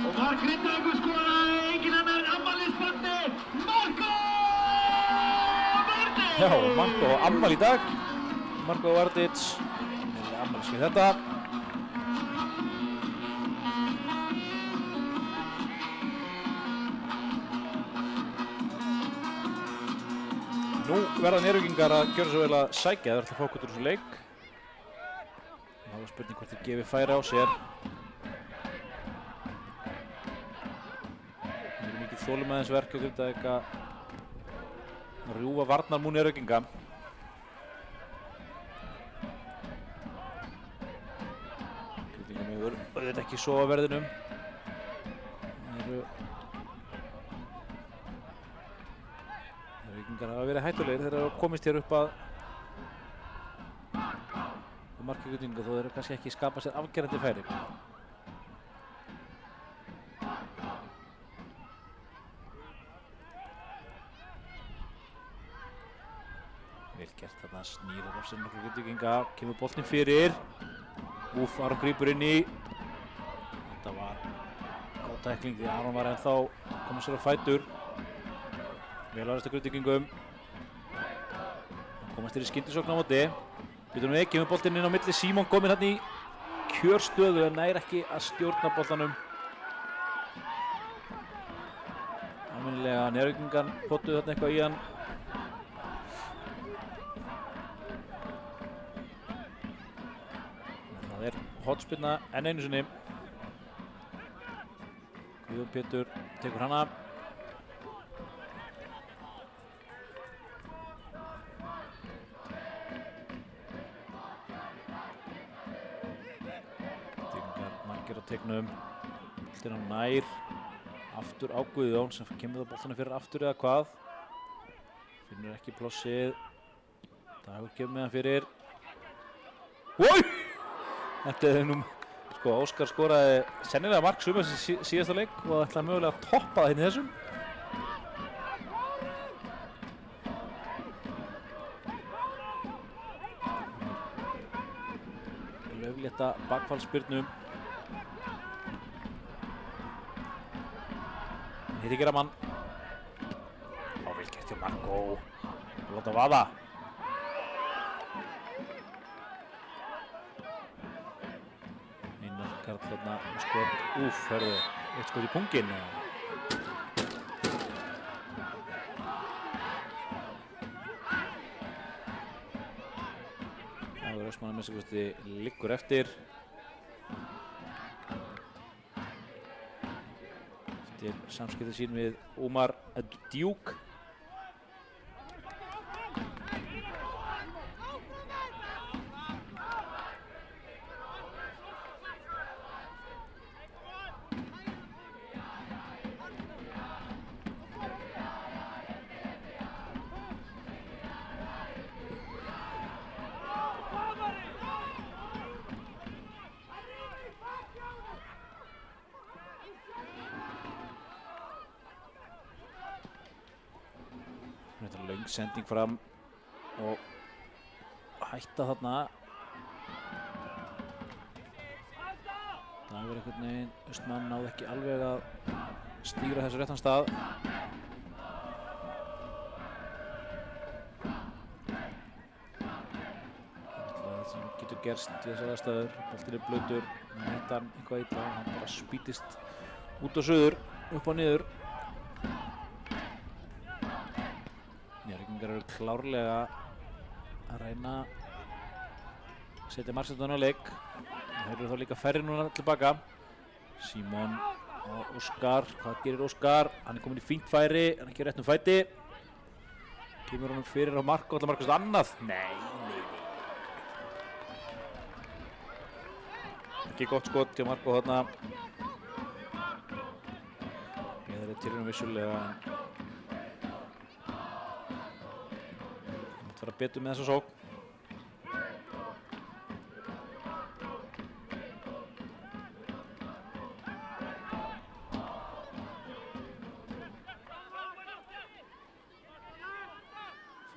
Og mark Grindavíkur skoraði enginn annar en afmælisbarnið Marko Vardić! Já, Marko á afmæli í dag. Marko Vardić með afmælis við þetta. Nú verða Njarðvíkingar að gjöra svo vel að sækja, þeir ætla að fá okkur úr þessu leik. Það var spurning hvort þeir gefi færi á sér. Það er mikið þolinmæðisverk að Grindavík að rjúfa varnarmún Njarðvíkinga. Grindavíkingar með auðvitað ekki sofa verðinum. Njarðvíkingar hafa verið hættulegir þegar þeir hafa komist hér upp að marki Grindavíkinga þó þeir eru kannski ekki skapað sér afgerandi færi. Vel gert þarna, snýrar af sér nokkuð Grindavíkinga, kemur boltinn fyrir. Aron grípur inn í. Þetta var góð tækling því Aron var ennþá komið sér á fætur. Vel aðrast að Grindvíkingum. Hann komast þér í skyndisókn á móti. Býtur við, kemur boltinn inn á milli. Símon kominn hann í kjörstöðu en nær ekki að stjórna boltanum. Almennilega Njarðvíkingar pottuðu þarna eitthvað í hann. Það er hornspyrna enn einu sinni. Guðjón Pétur tekur hana. Tegnum, boltinn á nær, aftur á Guðjón sem kemur það boltana fyrir aftur eða hvað. Finnur ekki plássið. Dagur kemur með hann fyrir. Oi! Þetta er nú, sko, Óskar skoraði sennilega mark sumarsins síðasta leik og það ætlaði mögulega að toppa það hérna í þessum. Lauflétta bakfallsspyrnu. Hitti gera mann. Á vel gert hjá Marko. Láta vaða. Einar Karl þarna með skot. Úff, hörðu. Eitt skot í punginn. Dagur Austmann að minnsta liggur eftir. Samskipti sín við Umar Djúk. Þetta er löng sending fram og hætta þarna. Dagur einhvern veginn, Austmann náði ekki alveg að stýra þessu réttan stað. Það sem getur gerst í þessar aðstæður. Boltinn blautur, hann hetta hann eitthvað illa og hann bara spýtist út á suður, upp og niður. Njarðvíkingar eru klárlega að reyna að setja marksættan á leik. Þeir eru þá líka færri núna tilbaka. Símon og Óskar, hvað gerir Óskar? Hann komin í fínt færi, hann ekki á réttum fæti. Kemur honum fyrir á mark og ætlar markast annað. Nei. Ekki gott skot hjá Marko þarna. Þeir eru til honum vissulega en það mátt fara betur með þessa sókn.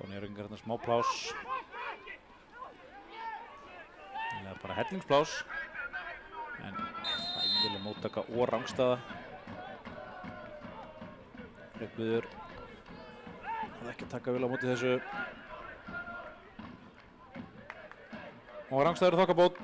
Njarðvíkingar hérna smá pláss. Eða bara hellingspláss. En ægileg móttaka og rangstaða. Reykvíður hafði ekki að taka vel á móti þessu. Og rangstaður þokkabót.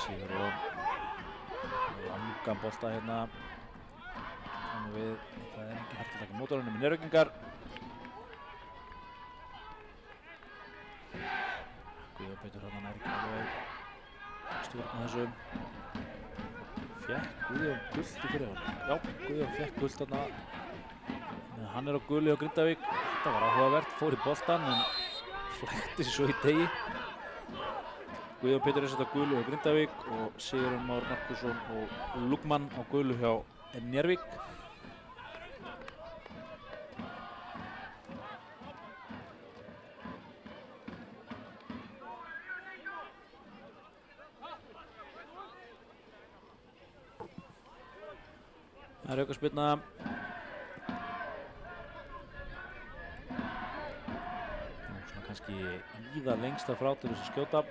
Sigurjón langan bolta hérna fram við, það er engin hægt að taka mót á honum með Njarðvíkingar. Guðjón Pétur hérna nær ekki alveg stjórna þessu. Fékk Guðjón gult í fyrri hálfleik? Já, Guðjón fékk gult þarna. Hann er á guli á Grindavík. Þetta var áhugavert, fór í boltan en flækti sig svo í tegi. Guðjón Pétur er sett á gulu hjá Grindavík og Sigurjón Már Markússon og Lukman á gulu hjá Njarðvík. Það er aukaspyrna. Svona kannski víða lengst að frá til þess að skjóta.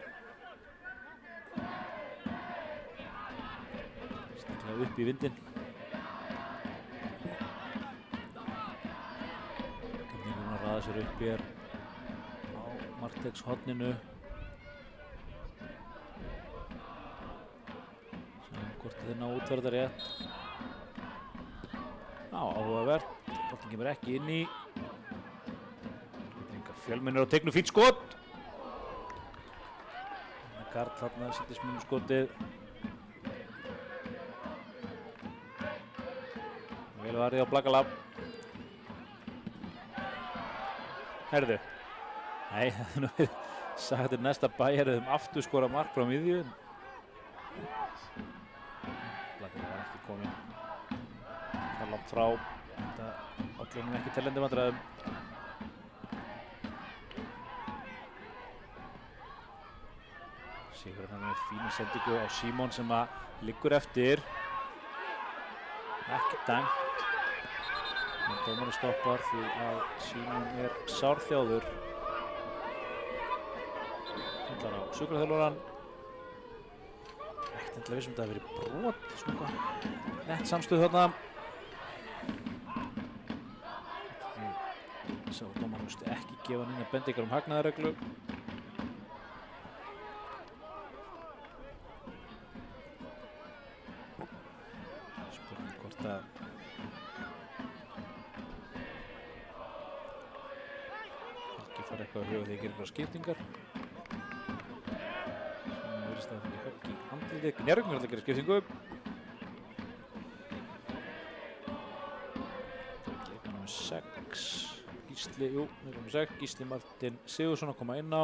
Upp í vindinn. Grindavíkur að raða sér upp hér á Marteins horninu. Sjáum hvort þeir ná útverða rétt. Já, áhugavert. Boltinn kemur ekki inn í. Fjölmennir á teiknu, fínt skot. Karl þarna setti smínu skotið. Vel varið á Blakalab. Herðu. Nei, það er sagt til næsta bæjarið aftur skora mark frá miðju. Blakalab var ekki kominn. Það er langt frá. Þetta olli honum ekki teljandi vandræðum. Sigurjón hann með fína sendingu á Símon sem að liggur eftir. Ekki dæmt. En dómarinn stoppar því að Símon er sárþjáður. Kallar á sjúkraþjálfarann. Ekkert endilega viss þetta hafi verið brot. Svona nett samstöð þarna. Sá dómarinn musti ekki gefa neina bendingar hagnaðarreglu. Spurning hvort að Helgi fari eitthvað að huga þegar þeir gera eitthvað skiptingar. Sem virðist að það er högg í andlitið. Njarðvíkingar ætla að gera skiptingu. Það er leikmann númer 6. Gísli, jú, leikmann númer 6. Gísli Martin Sigurðsson að koma inn á.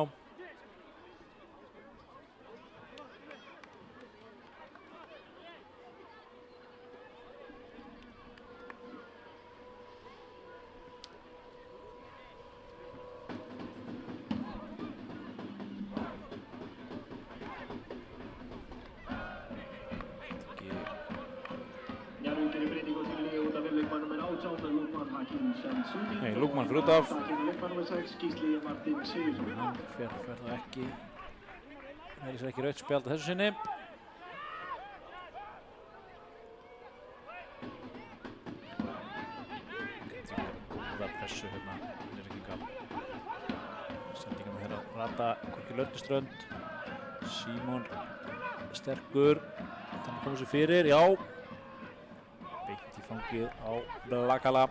Nei, Lukman fyrir út af. Hann fer þá ekki. Það er ekki rautt spjald að þessu sinni. rata hvorki Lörnuströnd. Símon sterkur, þannig komið sér fyrir, já. Beint í fangið á Blakala.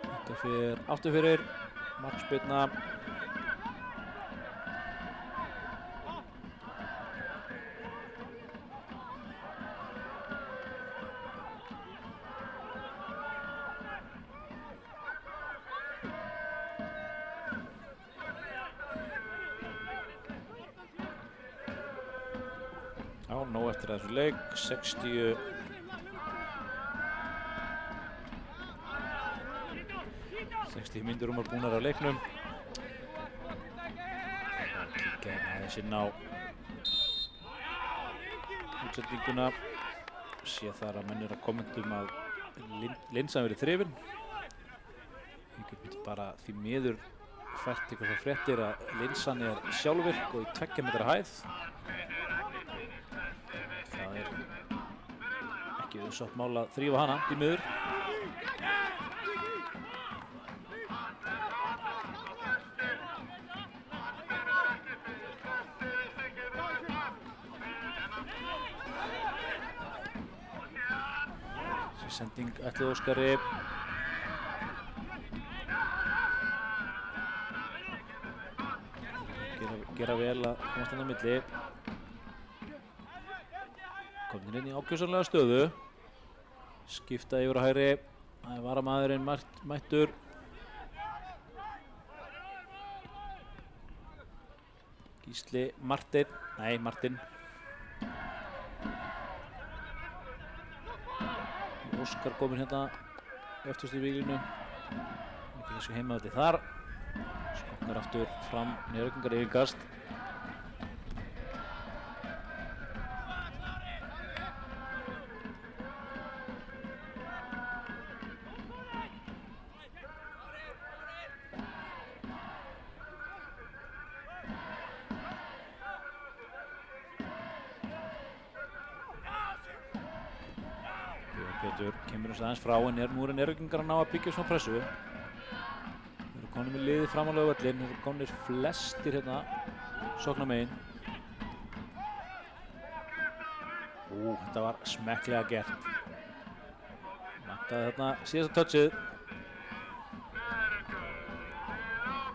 Þetta fyrir aftur fyrir, markspyrna. Já, nóg eftir þessu leik, 60 mínútur búnar af leiknum. Kíkja hérna aðeins inn á útsendinguna. Sé þar að menn eru að kommentum að linsan verið þrifin. Ég get bara því miður fært ykkur þá fréttir að linsan er sjálfvirk og í 2 metra hæð. Það er ekki auðsótt mál að þrífa hana því miður. Sending ætluð Óskari. Gera vel að komast hann á milli. Komin inn í ákjósanlega stöðu. Skipta yfir á hægri. Það er varamaðurinn mættur. Gísli Martin. Nei, Martin. Óskar kominn hérna öftast í víglinu. Ekki þessu heimavalli þar. Skotnar aftur fram, Njörgungar yfirkast. Pétur kemur þess aðeins frá en nú eru Njörgungar að ná að byggja svona pressu. Þeir eru konir með liðið fram á laugvöllinn, þeir eru konir flestir hérna sóknarmegin. Þetta var smekklega gert. Vantaði þarna síðasta touchið.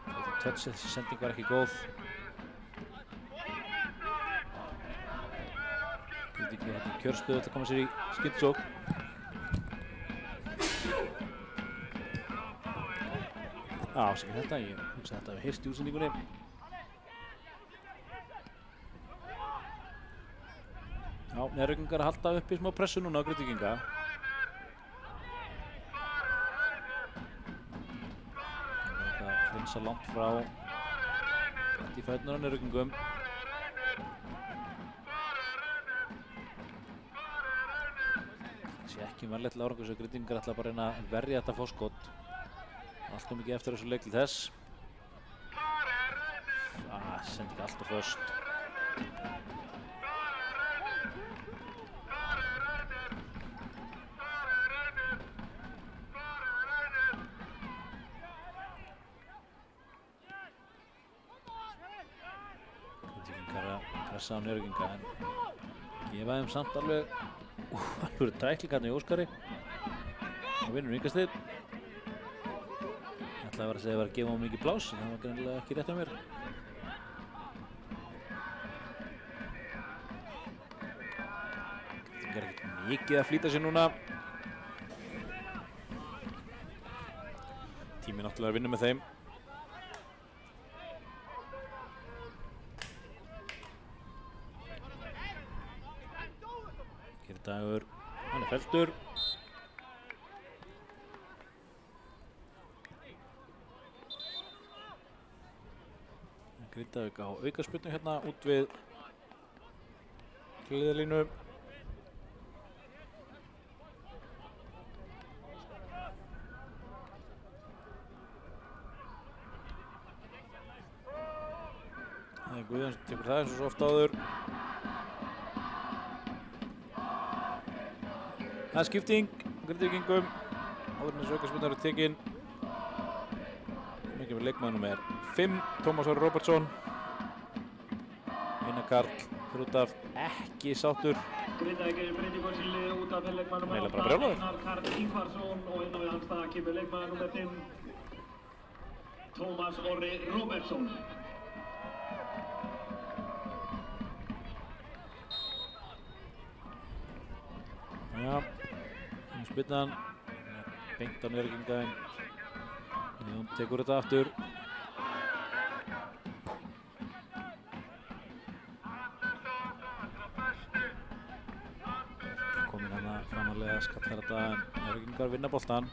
Þetta touchið, þessi sending var ekki góð. Gildingur hérna í kjörstöðu til að koma sér í skyndsókn. Afsakið þetta, ég hugsa að þetta hefði heyrst í útsendingunni. Já, Njörgungar að halda upp í smá pressu núna á Grindvíkinga. Það er eitthvað að hreinsa langt frá beint í fæturnar á Njörgungum. Það sé ekki verðlegt árangur sem Grindvíkingar ætla bara að reyna að verja þetta fórskot. Allt mikið eftir þessu leik til þess. Sendi ekki alltaf föst. Grindvíkingar að pressa á Njörgunga en gefa þeim samt alveg alveg tæklingarni í Óskari og vinnur yngastið. Það var að segja að það var að gefa honum mikið plás, en það var greinilega ekki rétt á mér. Það er ekkert mikið að flýta sér núna. Tími náttúrulega að vinna með þeim. Hér er Dagur, hann er feltur. Grindavík á aukaspyrnu hérna út við hliðarlínu. Það er Guðjón sem tekur það eins og svo oft áður. Það er skipting Grindvíkingum áður en þessu aukaspyrna eru tekin. Mikið með leikmaður númer 5, Tómas Orri Róbertsson. Einar Karl fyrir út af ekki sáttur. Grindavík breytingu á sín liði út af leikmaður númer 8, Einar Karl Ingvarsson og inn á við hans stað kemur leikmaður númer 5, Tómas Orri Róbertsson. Já, spyrnan beint á Njörvíkinga. Jón tekur þetta aftur. Kominn hana framarlega, skallar þetta en Njörvíkingar vinna boltan.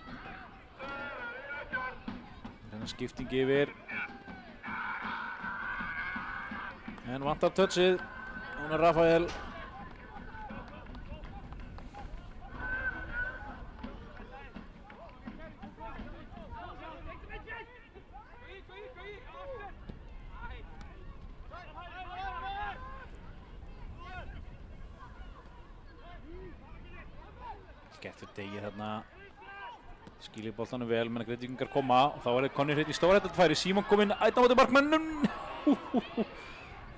Hérna skipting yfir. En vantar touchið. Hún er Rafael. Skemmtur degi þarna. Skýlir boltanum vel, menn að Grindvíkingar koma og þá er Conny Hreinn í stórhættufæri. Símon kominn ætla á móti markmönnum.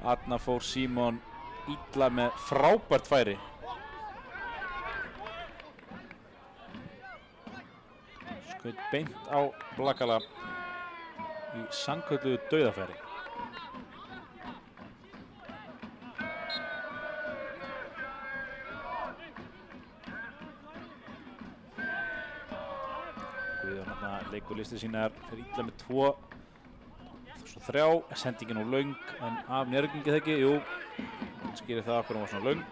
Þarna fór Símon illa með frábært færi. Skaut beint á Blakala í sannkölluðu dauðafæri. Guðjón hérna leikur listið sínar fyrir illa með 2. Svo 3, sendingin og löng en af Njörvíkingi þekki, jú, skýrir það okkur hún var svona löng.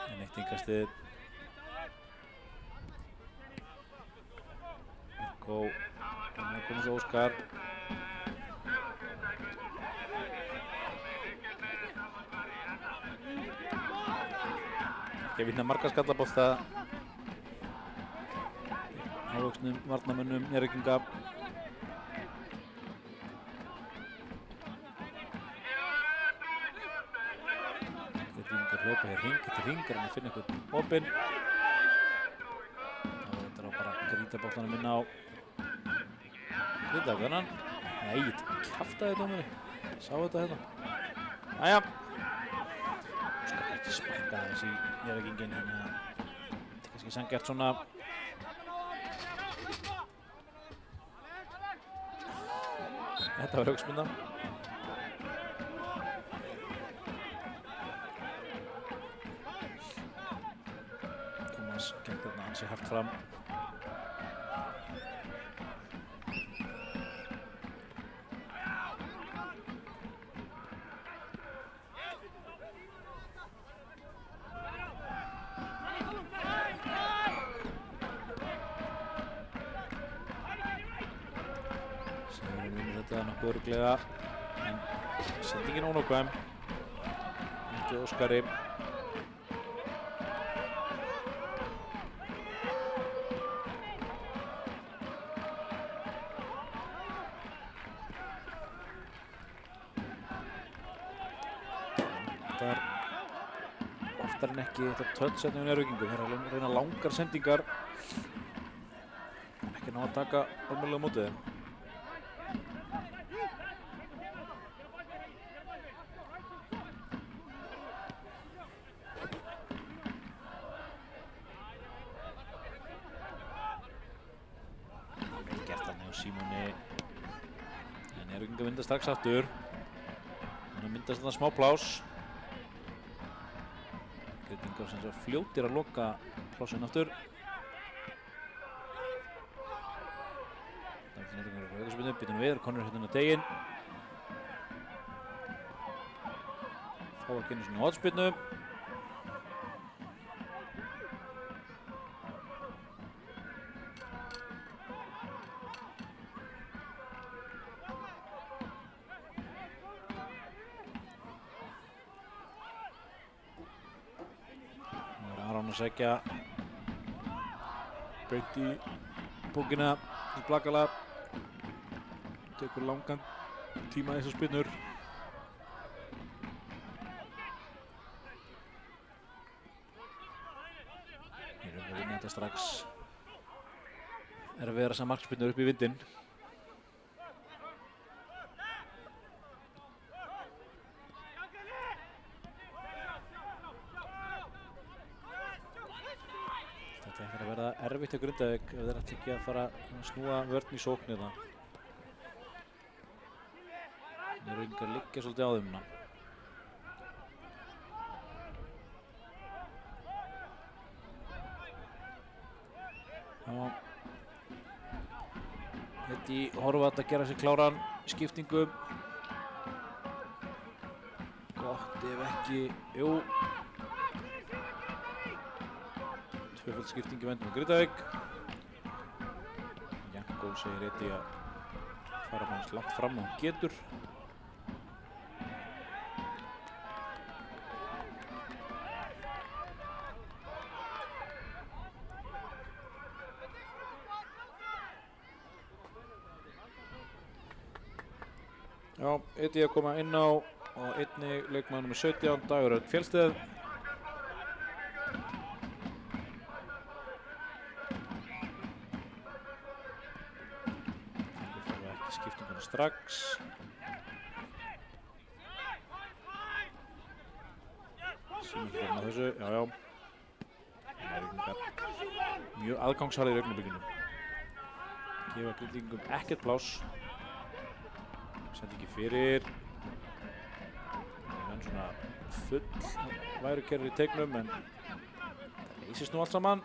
En eitt yngastið. Mikko, hann komið svo Óskar. Ekki að vinna marga skallabolta. Ávöxnum varnarmönnum Njörvíkinga. Hlaupa hér hring eftir hring, er hann að finna einhvern opinn. Þá er þetta bara að grýta boltanum inn á Grindavík. Nei, þetta kjaftaði dómari. Sá þetta hérna. Jæja. Skal ekki sparka þess í Njörvíkingin, þannig að þetta er kannski sanngjarnt svona. Þetta var aukaspyrna. Gekk þarna ansi hart fram. Sigurinn vinnur þetta nokkuð örugglega en sendingin ónákvæm. Ekki Óskari. Oftar en ekki þetta touch hérna hjá Njörvíkingum. Þeir eru að reyna langar sendingar. Ekki ná að taka almennilega á móti þeim. Vel gert þarna hjá Símoni. En Njörvíkingar vinna strax aftur. Þannig myndast þarna smá plás. Grindvíkingar sem svo fljótir að loka plássin aftur. Það er Njörvíkingar á aukaspyrnu, býtum við, Conny hérna á teginn. Fá ekki einu svona hornspyrnu. að sækja beint í bókina í Blakala. Tekur langan tíma þessar spinnur. Við erum að vinna þetta strax. Er að vera þessar markspinnur upp í vindinn. Þetta er að verða erfitt að Grindavík ef þeir ætla ekki að fara að snúa vörn í sókn hérna. Njörvíkingar liggja svolítið á þeim núna. Þetta í Horvath að gera sér kláran skiptingu. Gott ef ekki, jú. Tvöföld skipting í vendum á Grindavík. Janko segir Eddi að fara hans langt fram og hann getur. Já, Eddi að koma inn á og einnig leikmaður nr. 17, Dagur Örn Fjellsteð. Það fyrir ekki skiptinguna strax. Sýnum hérna þessu, já. Mjög aðgangsharðir í augnablikinu. Gefa Grindvíkingum ekkert pláss. Sendi ekki fyrir. Menn svona full værukerfur í teignum en það leysist nú allt saman.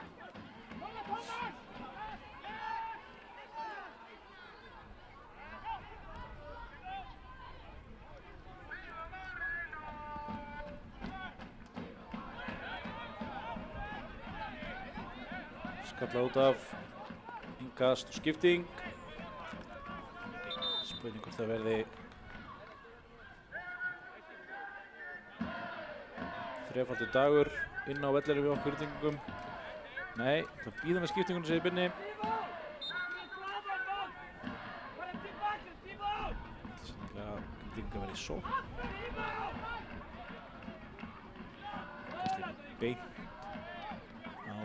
Skalla út af innkast og skipting. Spurning hvort það verði þrefaldur Dagur inn á vellinum við okkur Grindvíkingum. Nei, það býða með skiptingunum segir Binni. Þetta er sannlega að Grindvíkingar verði í sókn. Kannski beint á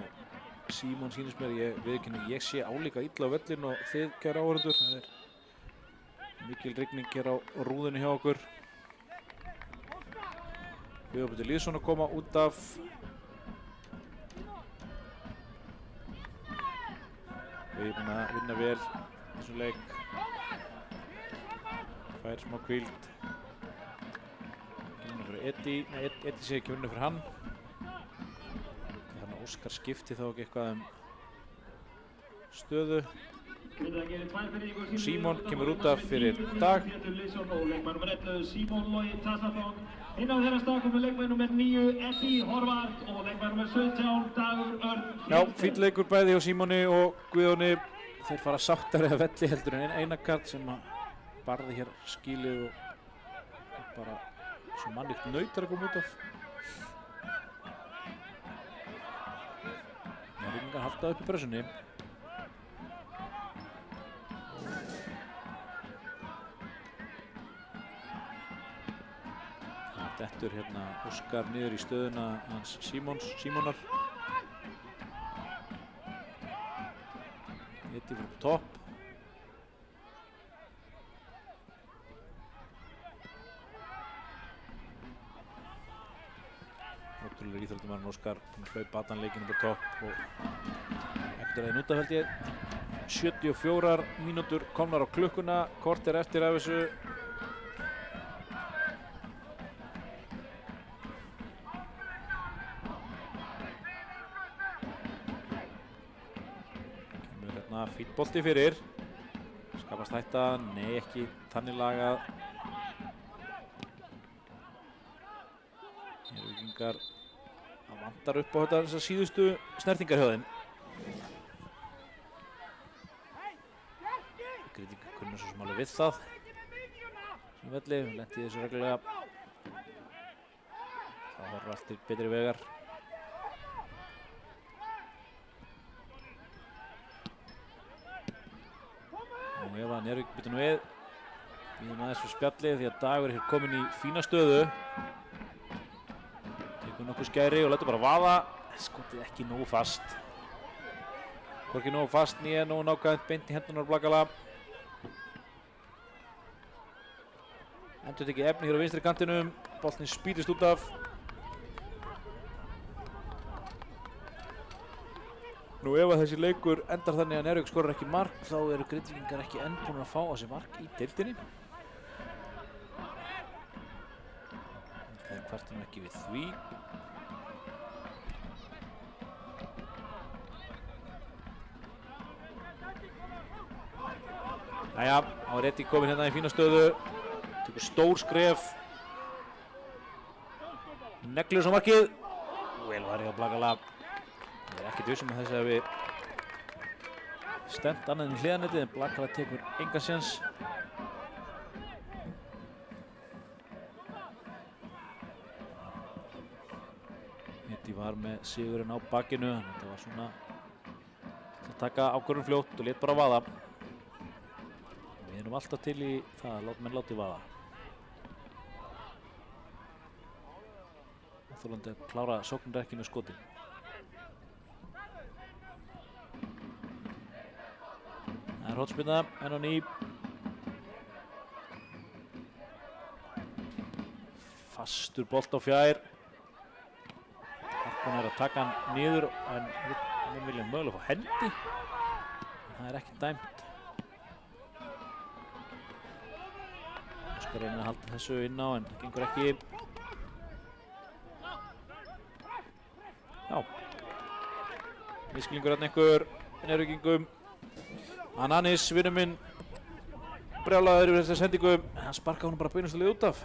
Símon sýnist mér. Ég sé álíka illa á vellin og þið kæru áhorfendur. Það er mikil rigning hér á rúðinu hjá okkur. Guðbjörn Lýðsson að koma út af. Við erum að vinna vel í þessum leik. Fær smá hvíld. Vinna fyrir Eddi. Nei, Eddi sé ekki vinna fyrir hann. Þannig að Óskar skipti þá ekki eitthvað stöðu. Símon kemur út af fyrir Dag. Inn á þeirra stað komur leikmaður nr. 9, Eddi Horvath og leikmaður nr. 17, Dagur Örn. Já, fínn leikur bæði hjá Símoni og Guðjóni. Þeir fara sáttari að velli heldur en Einarkarl sem að barði hér skílið og bara svo mannlíkt nautar að koma út af. Njörvíkingar halda upp í pressunni. Dettur hérna Óskar niður í stöðuna hans Símonar. Eddi fyrir upp topp. Ótrúlegur íþróttamaðurinn Óskar hlaup batan leikinn upp á topp og ekkert aðeins út af held ég. 74 mínútur komnar á klukkuna, korter eftir af þessu. Fínn bolti fyrir. Skapast hætta, nei ekki þannig lagað. Njörvíkingar að vantar upp á þetta þessar síðustu snertingar hjá þeim. Grindvíkingar kunna svo sem alveg við það. Sem velli, lenti í þessu reglulega. Það horfir allt til betri vegar. Nú Eva Njörvík býtur nú við. Bíðum aðeins fyrir spjallið því að Dagur er hér komin í fína stöðu. Tekur nokkuð skæri og lætur bara vaða. Skotið ekki nógu fast. Hvorki nógu fast nýja nógu nákvæmt beint í hendunar Blakala. Endur tekið efni hér á vinstri kantinum. Boltinn spýtist út af. Nú ef að þessi leikur endar þannig að Njörvík skorar ekki mark þá eru Grindvíkingar ekki enn búin að fá á sig mark í deildinni. Þeir kvarta nú ekki við því. Jæja, þá er Eddi komin hérna í fína stöðu. Tekur stór skref. Neglir svo markið. Vel varið á Blakala. Ég er ekkert vissum að þessi hafi stefnt annað en hliðanettið en Blakala tekur engan séns. Eddi var með sigurinn á bakinu, þannig að þetta var svona að taka ákvörðun fljótt og lét bara vaða. Við erum alltaf til í það að menn láti vaða. Þorlandi að klára sóknir ekki með skotin. Það er hornspyrna, enn á ný. Fastur bolt á fjær. Harkon er að taka hann niður en við viljum mögulega fá hendi. Það er ekki dæmt. Óskar reynir að halda þessu inn á en það gengur ekki. Já. Miskilningur hérna einhver Njörvíkingum. Ananis, vinur minn, brjálaður yfir þessa sendingu. Hann sparkaði honum bara beinustilega út af.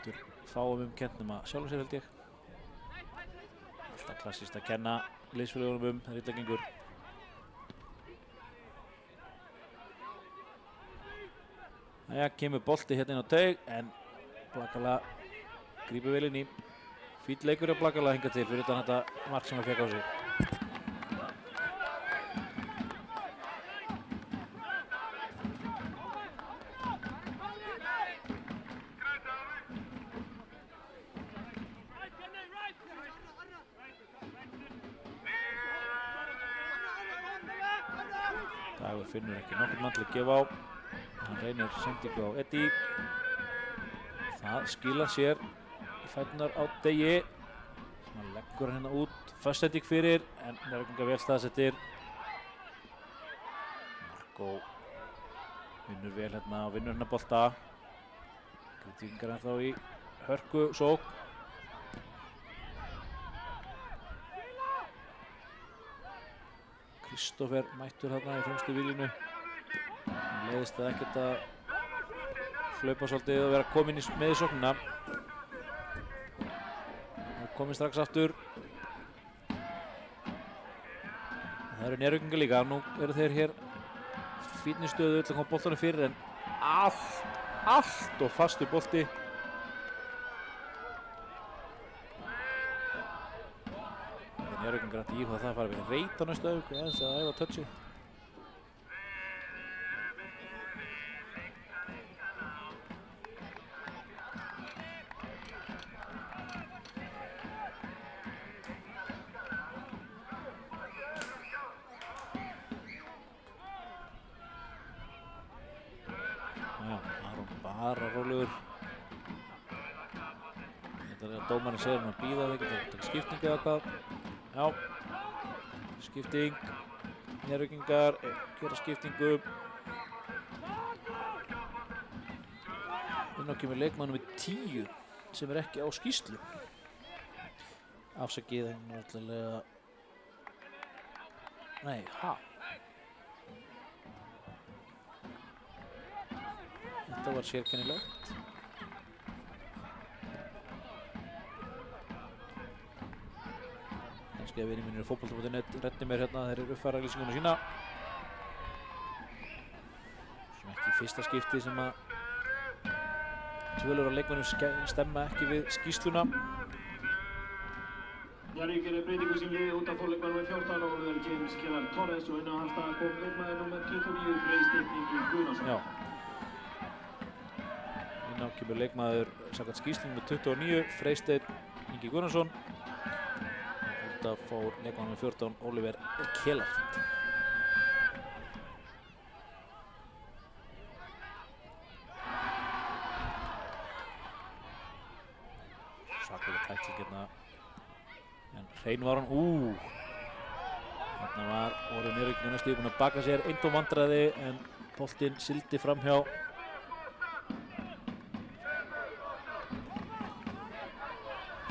Getur fáum kennt nema sjálfum sér held ég. Alltaf klassískt að kenna liðsfélagunum það er illa gengur. Jæja, kemur bolti hérna inn á teig en Blakala grípur vel inn í. Fínn leikur á Blakala hingað til fyrir utan þetta mark sem hann fékk á sig. Dagur finnur ekki nokkurn mann til að gefa á. Hann reynir sendingu á Eddi. Það skilar sér í fæturnar á Degi. Sem hann leggur hann hérna út. Föstending fyrir en Njörvíkingar vel staðsettir. Markó vinnur vel hérna og vinnur hérna bolta. Grindvíkingar ennþá í hörku sókn. Kristófer mættur þarna í fremstu víglínu. Hann leiðist það ekkert að hlaupa svolítið og vera komin með í sóknina. Hann er komin strax aftur. Það eru Njörvíkingar líka. Nú eru þeir hér fínni stöðu til að koma boltanum fyrir en allt og fastur bolti. Njörvíkingar ætti íhuga það að fara við reit á næstu öfug eins að æfa touchið. Já, Aron bara rólegur. Þetta er að dómarinn segir hann að bíða það ekki, taka skiptingu eða hvað. Já, skipting, Njörvíkingar gera skiptingu. Inn á kemur leikmann númer 10 sem er ekki á skýrslu. Afsakið hann náttúrulega, nei, Þetta var sérkennilegt. Kannski að vinir mínir á fótbolta.net reddi mér hérna, þeir eru uppfæra lýsinguna sína. Sem ekki fyrsta skipti sem að tölur á leikmönnum stemma ekki við skýrsluna. Njarðvík gerir breytingu sín liði út af fórleikmann með 14 og Oliver James Kjellar Torres og inn á hans stað kom leikmaður númer 29 Freysteinn Ingi Guðnason. Já. Inn á kemur leikmaður samkvæmt skýrslunni með 29 Freysteinn Ingi Guðnason. Út af fór leikmaður með 14 Oliver Kjellar. Svakalega tækling hérna. En hrein var hann, þarna var Orri Njörvík næstu búinn að baka sér eintóm vandræði en boltinn sigldi framhjá.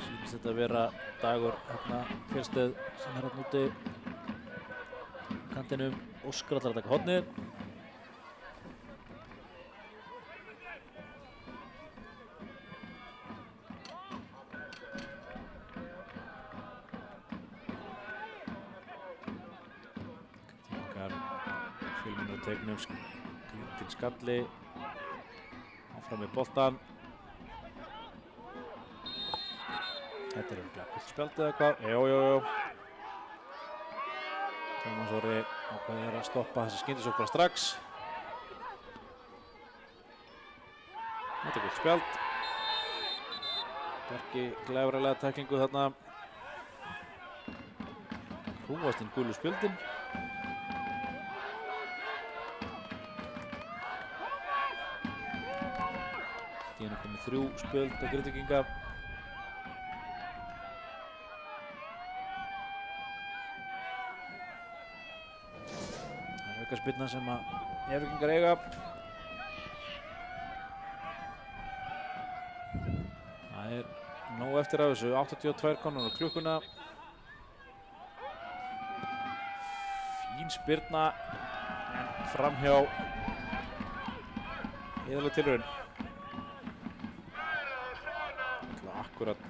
Sýnist þetta að vera Dagur hérna Fjellsteð sem er hérna úti á kantinum. Óskar ætlar að taka hornið. Tegnum skrítinn skalli áfram með boltan. Þetta er örugglega gult spjald eða eitthvað. Jú. Tómas Orri ákveður að stoppa þessi skyndisókn bara strax. Þetta er gult spjald. Bjarki glæfralega tæklingu þarna. Hrúfast inn gulu spjöldin. Hérna komið 3 spjöld á Grindvíkinga. Það er aukaspyrna sem að Njörvíkingar eiga. Það er nóg eftir af þessu, 82 komnar á klukkuna. Fín spyrna en framhjá heiðarleg tilraun. Akkurat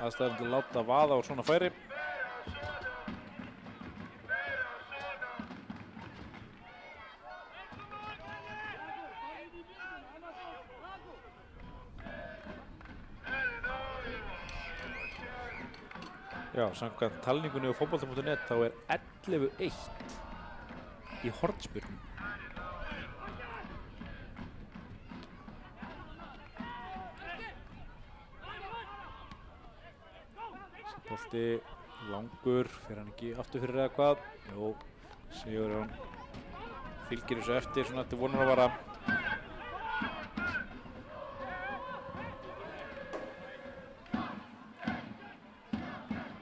aðstæðan til að láta vaða úr svona færi. Já, samkvæmt talningunni á fótbolta.net þá er 11-1 í hornspyrnu. Bolti langur, fer hann ekki aftur fyrir eða hvað? Jú, Sigurjón fylgir þessu eftir svona til vonar að vara.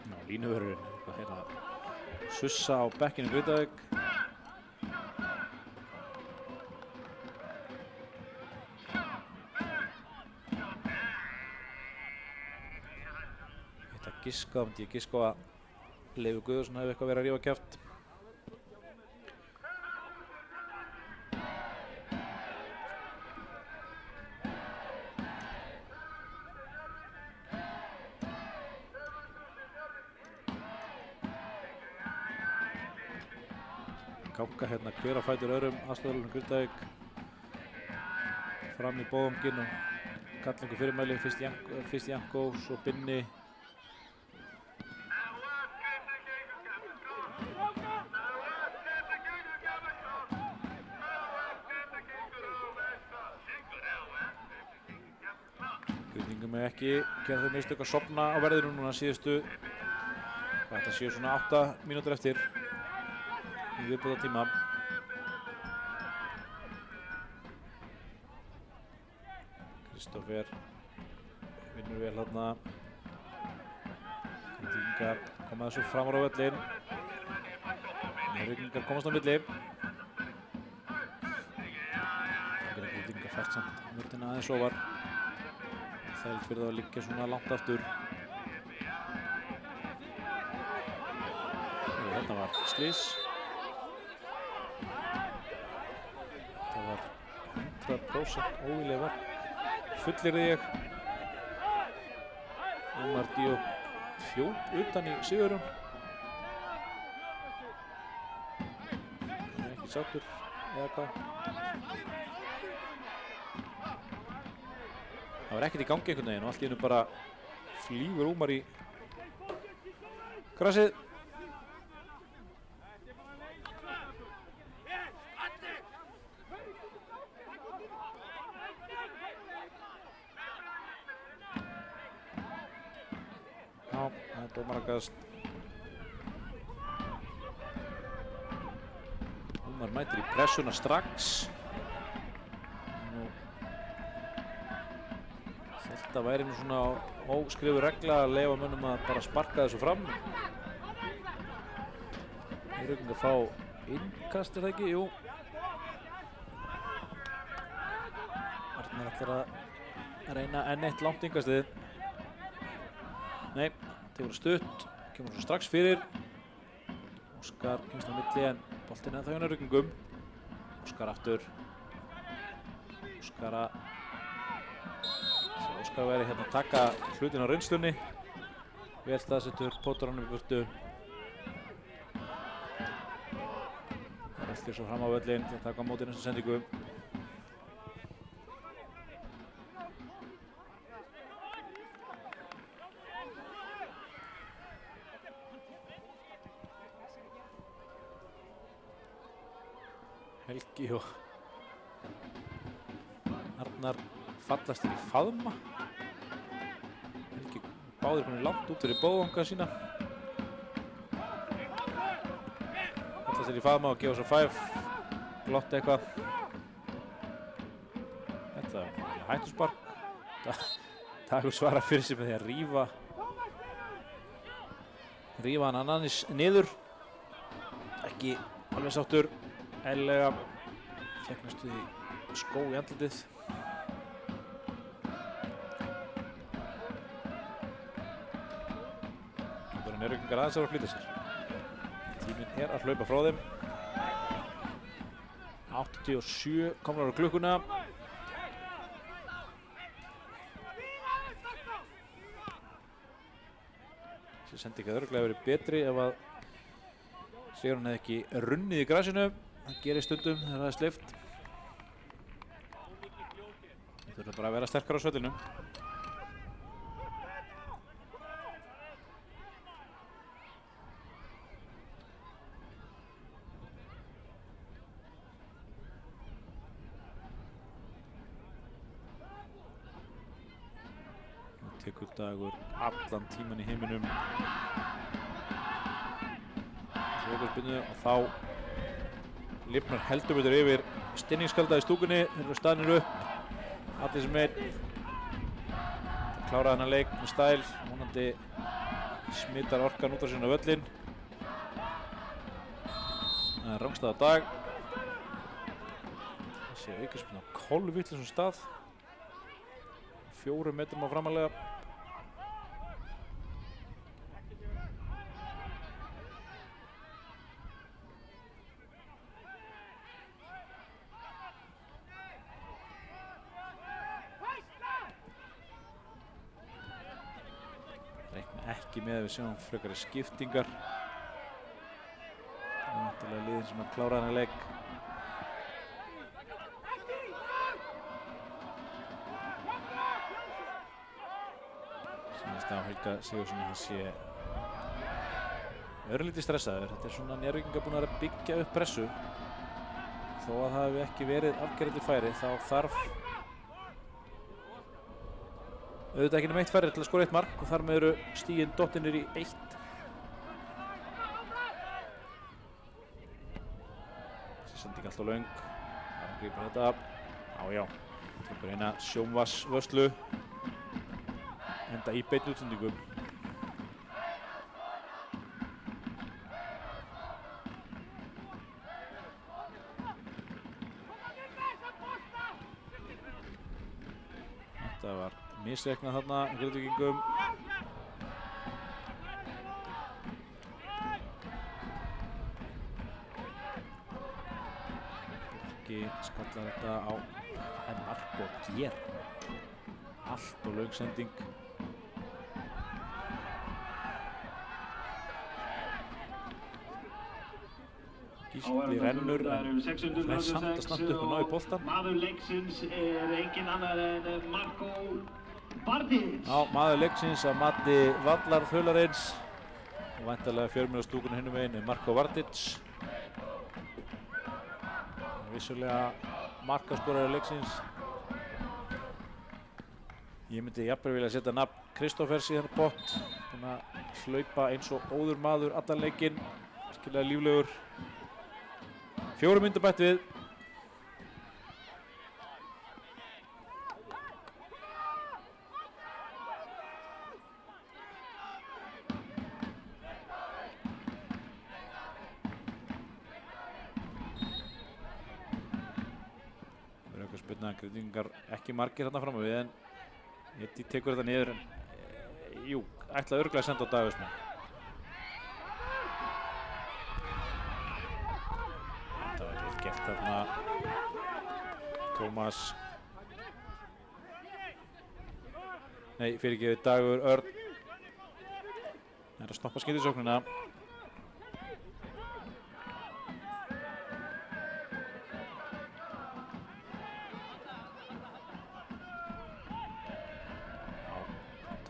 Ná, línuvörðurinn er eitthvað hérna að sussa á bekkinu Grindavík. Giska, myndi ég giska á að Leifur Guðjónsson hefði eitthvað verið að rífa kjaft. Ganga hérna hver á fætur öðrum aðstoðarleiknum Grindavík. Fram í bóðumginn og kallingu fyrirmæli, fyrst Janko, svo Binni. Grindvíkingar með ekki gera þau mistök að sofna á verðinu núna síðustu. Þetta séu svona 8 mínútur eftir í viðbótartíma. Kristófer vinnur vel þarna. Grindvíkingar koma þessu fram á völlinn. Njörvíkingar komast á milli. Grindvíkingar fært samt völlina aðeins ofar. Þægild fyrir það að liggja svona langt aftur. Þetta var slys. Það var 100% óvílega verk. Fullyrði ég. Ómar Díop hljóp utan í Sigurjón. Það er ekki sáttur eða hvað. Það var ekkert í gangi einhvern veginn og allt í einu bara flýgur Ómar í grasið. Já, það er dómarakast. Ómar mætir í pressuna strax. Þetta væri nú svona óskrifuð regla að leyfa mönnum að bara sparka þessu fram. Þeir eru ekki að fá innkast, er það ekki? Jú. Arnar ætlar að reyna enn eitt langt innkastið. Nei, tegur stutt, kemur svo strax fyrir. Óskar kemst á milli en boltinn ennþá hjá Njarðvíkingum. Óskar aftur. Óskar væri hérna að taka hlutin á reynslunni. Vel staðsettur, potar hann í burtu. Það veltir svo fram á völlinn til að taka á móti næstu sendingu. Helgi og Arnar fallast í faðma. Helgi báðir konið langt út fyrir bóðvanga sína. Fallast í faðma og gefa svo 5. Glott eitthvað. Þetta er hættuspark. Dagur svarar fyrir sig með því að rífa hann Ananis niður. Ekki alveg sáttur. Eðlilega fékk næstu því skó í andlitið. Njarðvíkingar aðeins að flýta sér. Tíminn er að hlaupa frá þeim. 87 komnar á klukkuna. Þessi sending að örugglega verið betri ef að Sigurinn hefði ekki runnið í grasinu. Það gerir stundum þegar það er sleift. Það þurfa bara að vera sterkar á svellinu. Tekur Dagur allan tíman í heiminum. Og þá lifnar heldur betur yfir stinningskalda í stúkunni. Þeir eru staðnir upp. Allir sem einn. Það kláraði hennar leik með stæl. Vonandi smittar orkan út á sína völlinn. Það er rangstæða dag. Þessi aukaspyrna á kolvitlausum stað. 4 metrum á framalega. Reikna ekki með að við sjáum frekari skiptingar. Það er náttúrulega liðin sem að klára þennan leik. Sýnist á Helga Sigurðssyni að sé örlítið stressaður. Þetta er svona Njarðvíkingar búin að byggja upp pressu. Þó að það hafi ekki verið afgerandi færi þá þarf auðvitað ekki nema 1 færi til að skora 1 mark og þar með eru stigin dottinir í 1. Þessi sending alltaf löng. Það grýpur þetta. Já. Tekur eina sjónvarsvörslu. Enda í beinni útsendingum. Þetta var misreiknað þarna Grindvíkingum. Bjarki skallar þetta á Marko Gér. Allt og löng sending. Gísli rennur en fær samt að snabbt upp og ná í boltan. Maður leiksins er engin annar en Marko Bardic. Já, maður leiksins að mati Vallar Þularins. og væntanlega fjölmiðlastúkunni hinum megin er Marko Vardic. Vissulega markaskorari leiksins. Ég myndi jafnvel vilja setja nafn Kristófers í þennan pott. Búinn að hlaupa eins og óður maður allan leikinn. Virkilega líflegur. 4 mínútur bætt við. Grindvíkingar ekki margir hérna fram á við en Eddi tekur þetta niður en jú, ætlaði örugglega að senda á Davíðsmenn. Þetta var vel gert þarna. Tómas Nei, fyrirgefið Dagur Örn er að stoppa skyndisóknina.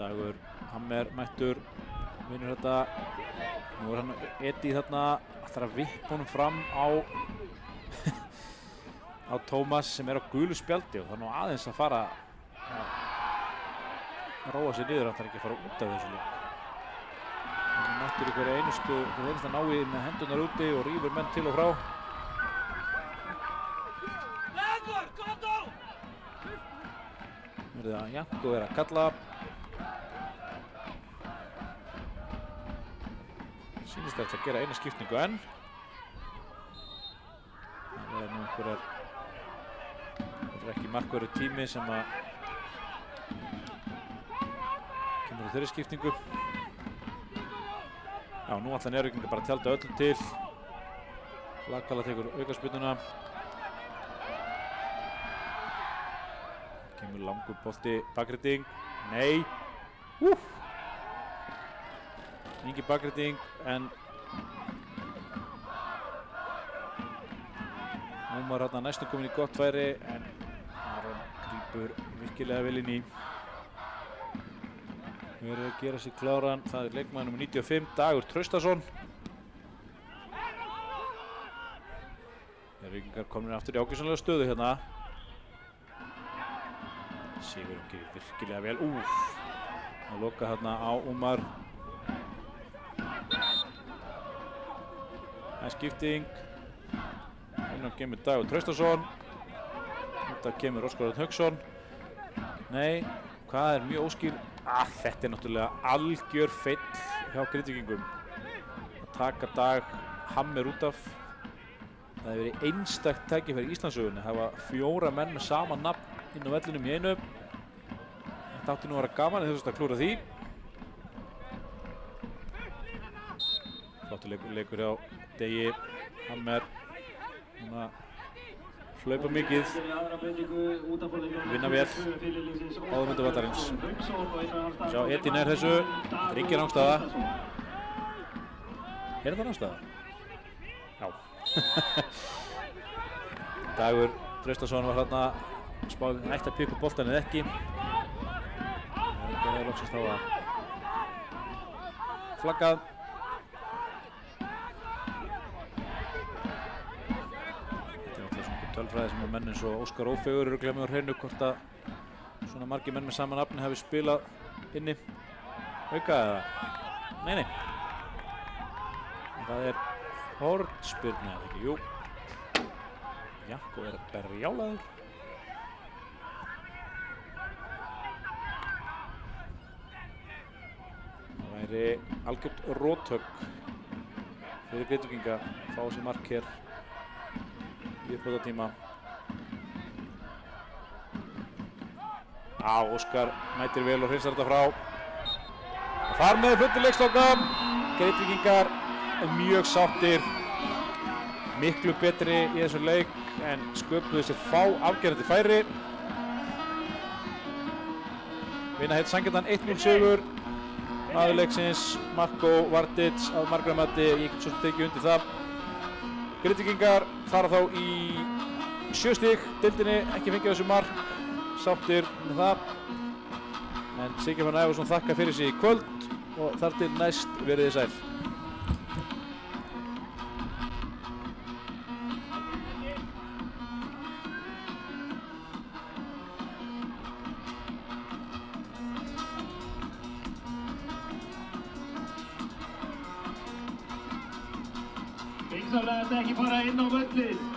Dagur Hammer mættur, vinnur þetta. Nú hann Eddi þarna ætlar að vippa honum fram á á Tómas sem á gulu spjaldi og það nú aðeins að fara að róa sig niður, ætlar ekki að fara út af þessu leik. Hann mættur í hverju einasta nái með hendurnar úti og rífur menn til og frá. Nú það Janko að kalla. Sýnist þetta að gera eina skiptingu enn. Það nú einhverjar, þetta ekki markverður tími sem að kemur á þeirri skiptingu. Já, nú ætla Njarðvíkingar bara að tjalda öllum til. Lagkalla tekur aukaspyrnuna. Kemur langur bolti, bakrétting. Nei. Ingi bakrétting en Ómar hérna næstum komin í gott færi en Aron grípur virkilega vel inn í. Verður að gera sig kláran. Það er leikmaður nr. 95, Dagur Traustason. Njarðvíkingar komnir aftur í ágætilega stöðu hérna. Sigurjón gerir virkilega vel. Að loka hérna á Ómar. Það er skipting. Innan kemur Dagur Traustason. Þetta kemur Óskar Örn Hauksson. Nei, hvað er mjög óskýr. Þetta er náttúrulega algjör feill hjá Grindvíkingum. Að taka Dag Hammer út af. Það hefur verið einstakt tækifæri í Íslandssögunni. Það hafa 4 menn með sama nafn inn á vellinum í einu. Þetta átti nú að vera gaman en þau að klúra því. Flottur leikur hjá Degi Hammer. Núna hlaupa mikið, vinna vel, báðum undir vallarins. Sjá, Eddi nær þessu, þetta er ekki rangstaða. Er þetta rangstaða? Já. Dagur Traustason var þarna spáðið ætti að pikka upp boltann eða ekki. Það gerði loksins þá að flaggað. Tölfræði sem að menn eins og Óskar Ófegur eru glemur á hreinu hvort að svona margir menn með sama nafni hafi spilað inni. Auka eða? Nei. Það er hornspyrna eða ekki? Jú. Janko er berjálaður. Það væri algjört róthögg fyrir Grindvíkinga að fá sér mark hér í uppbótartíma. Óskar mætir vel og hreinsar þetta frá. Og þar með fullur leiksloka. Grindvíkingar mjög sáttir. Miklu betri í þessu leik en sköpuðu sér fá afgerandi færi. Vinna heitt sanngjarnan 1-0 sigur. Maður leiksins Marko Vardic að margra mati. Ég get svo tekið undir það. Grindvíkingar fara þá í 7 stig deildinni, ekki fengið þessu mark, sáttir með það. En Siggi Fannar Ævarsson þakka fyrir sig í kvöld. og þar til næst verið þið sæl. Vinsamlegast ekki fara inn á völlinn.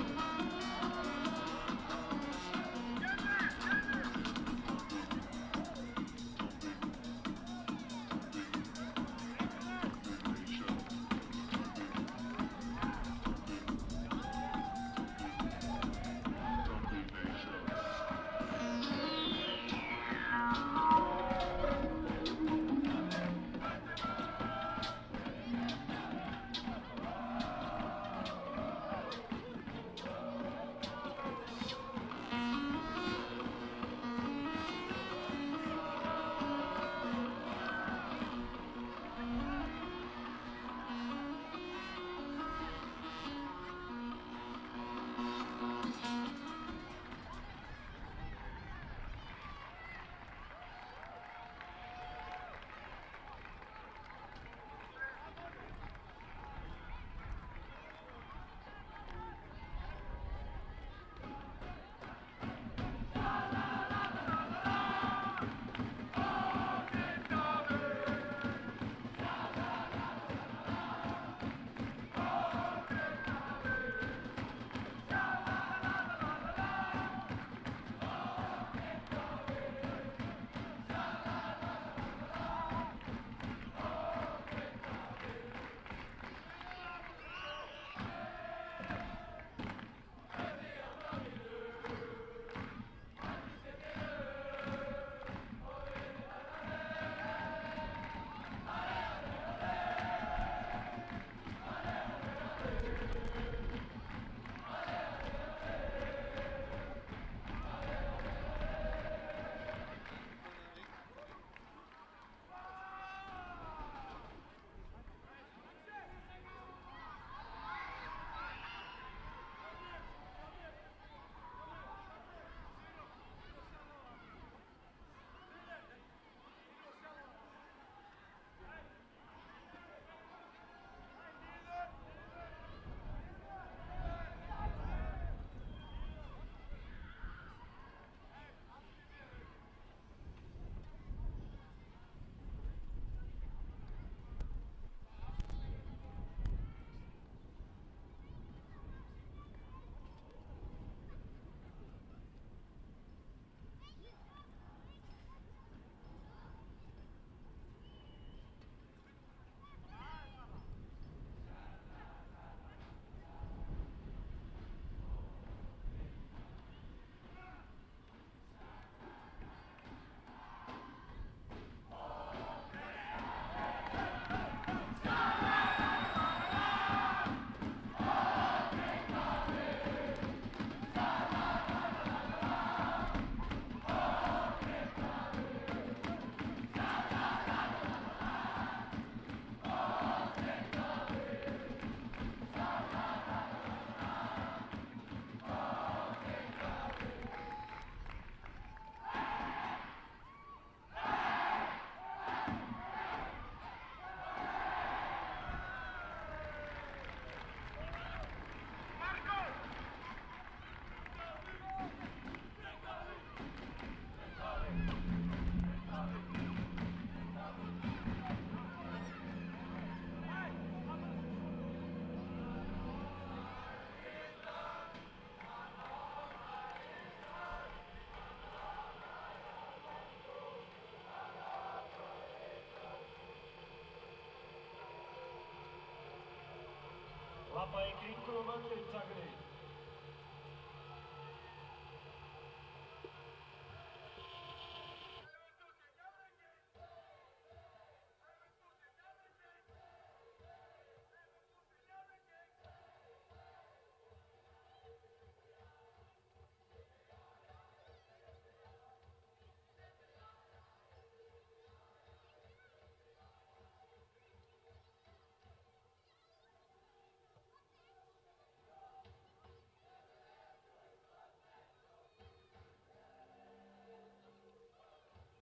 Lappa í kringum völlinn, takk fyrir.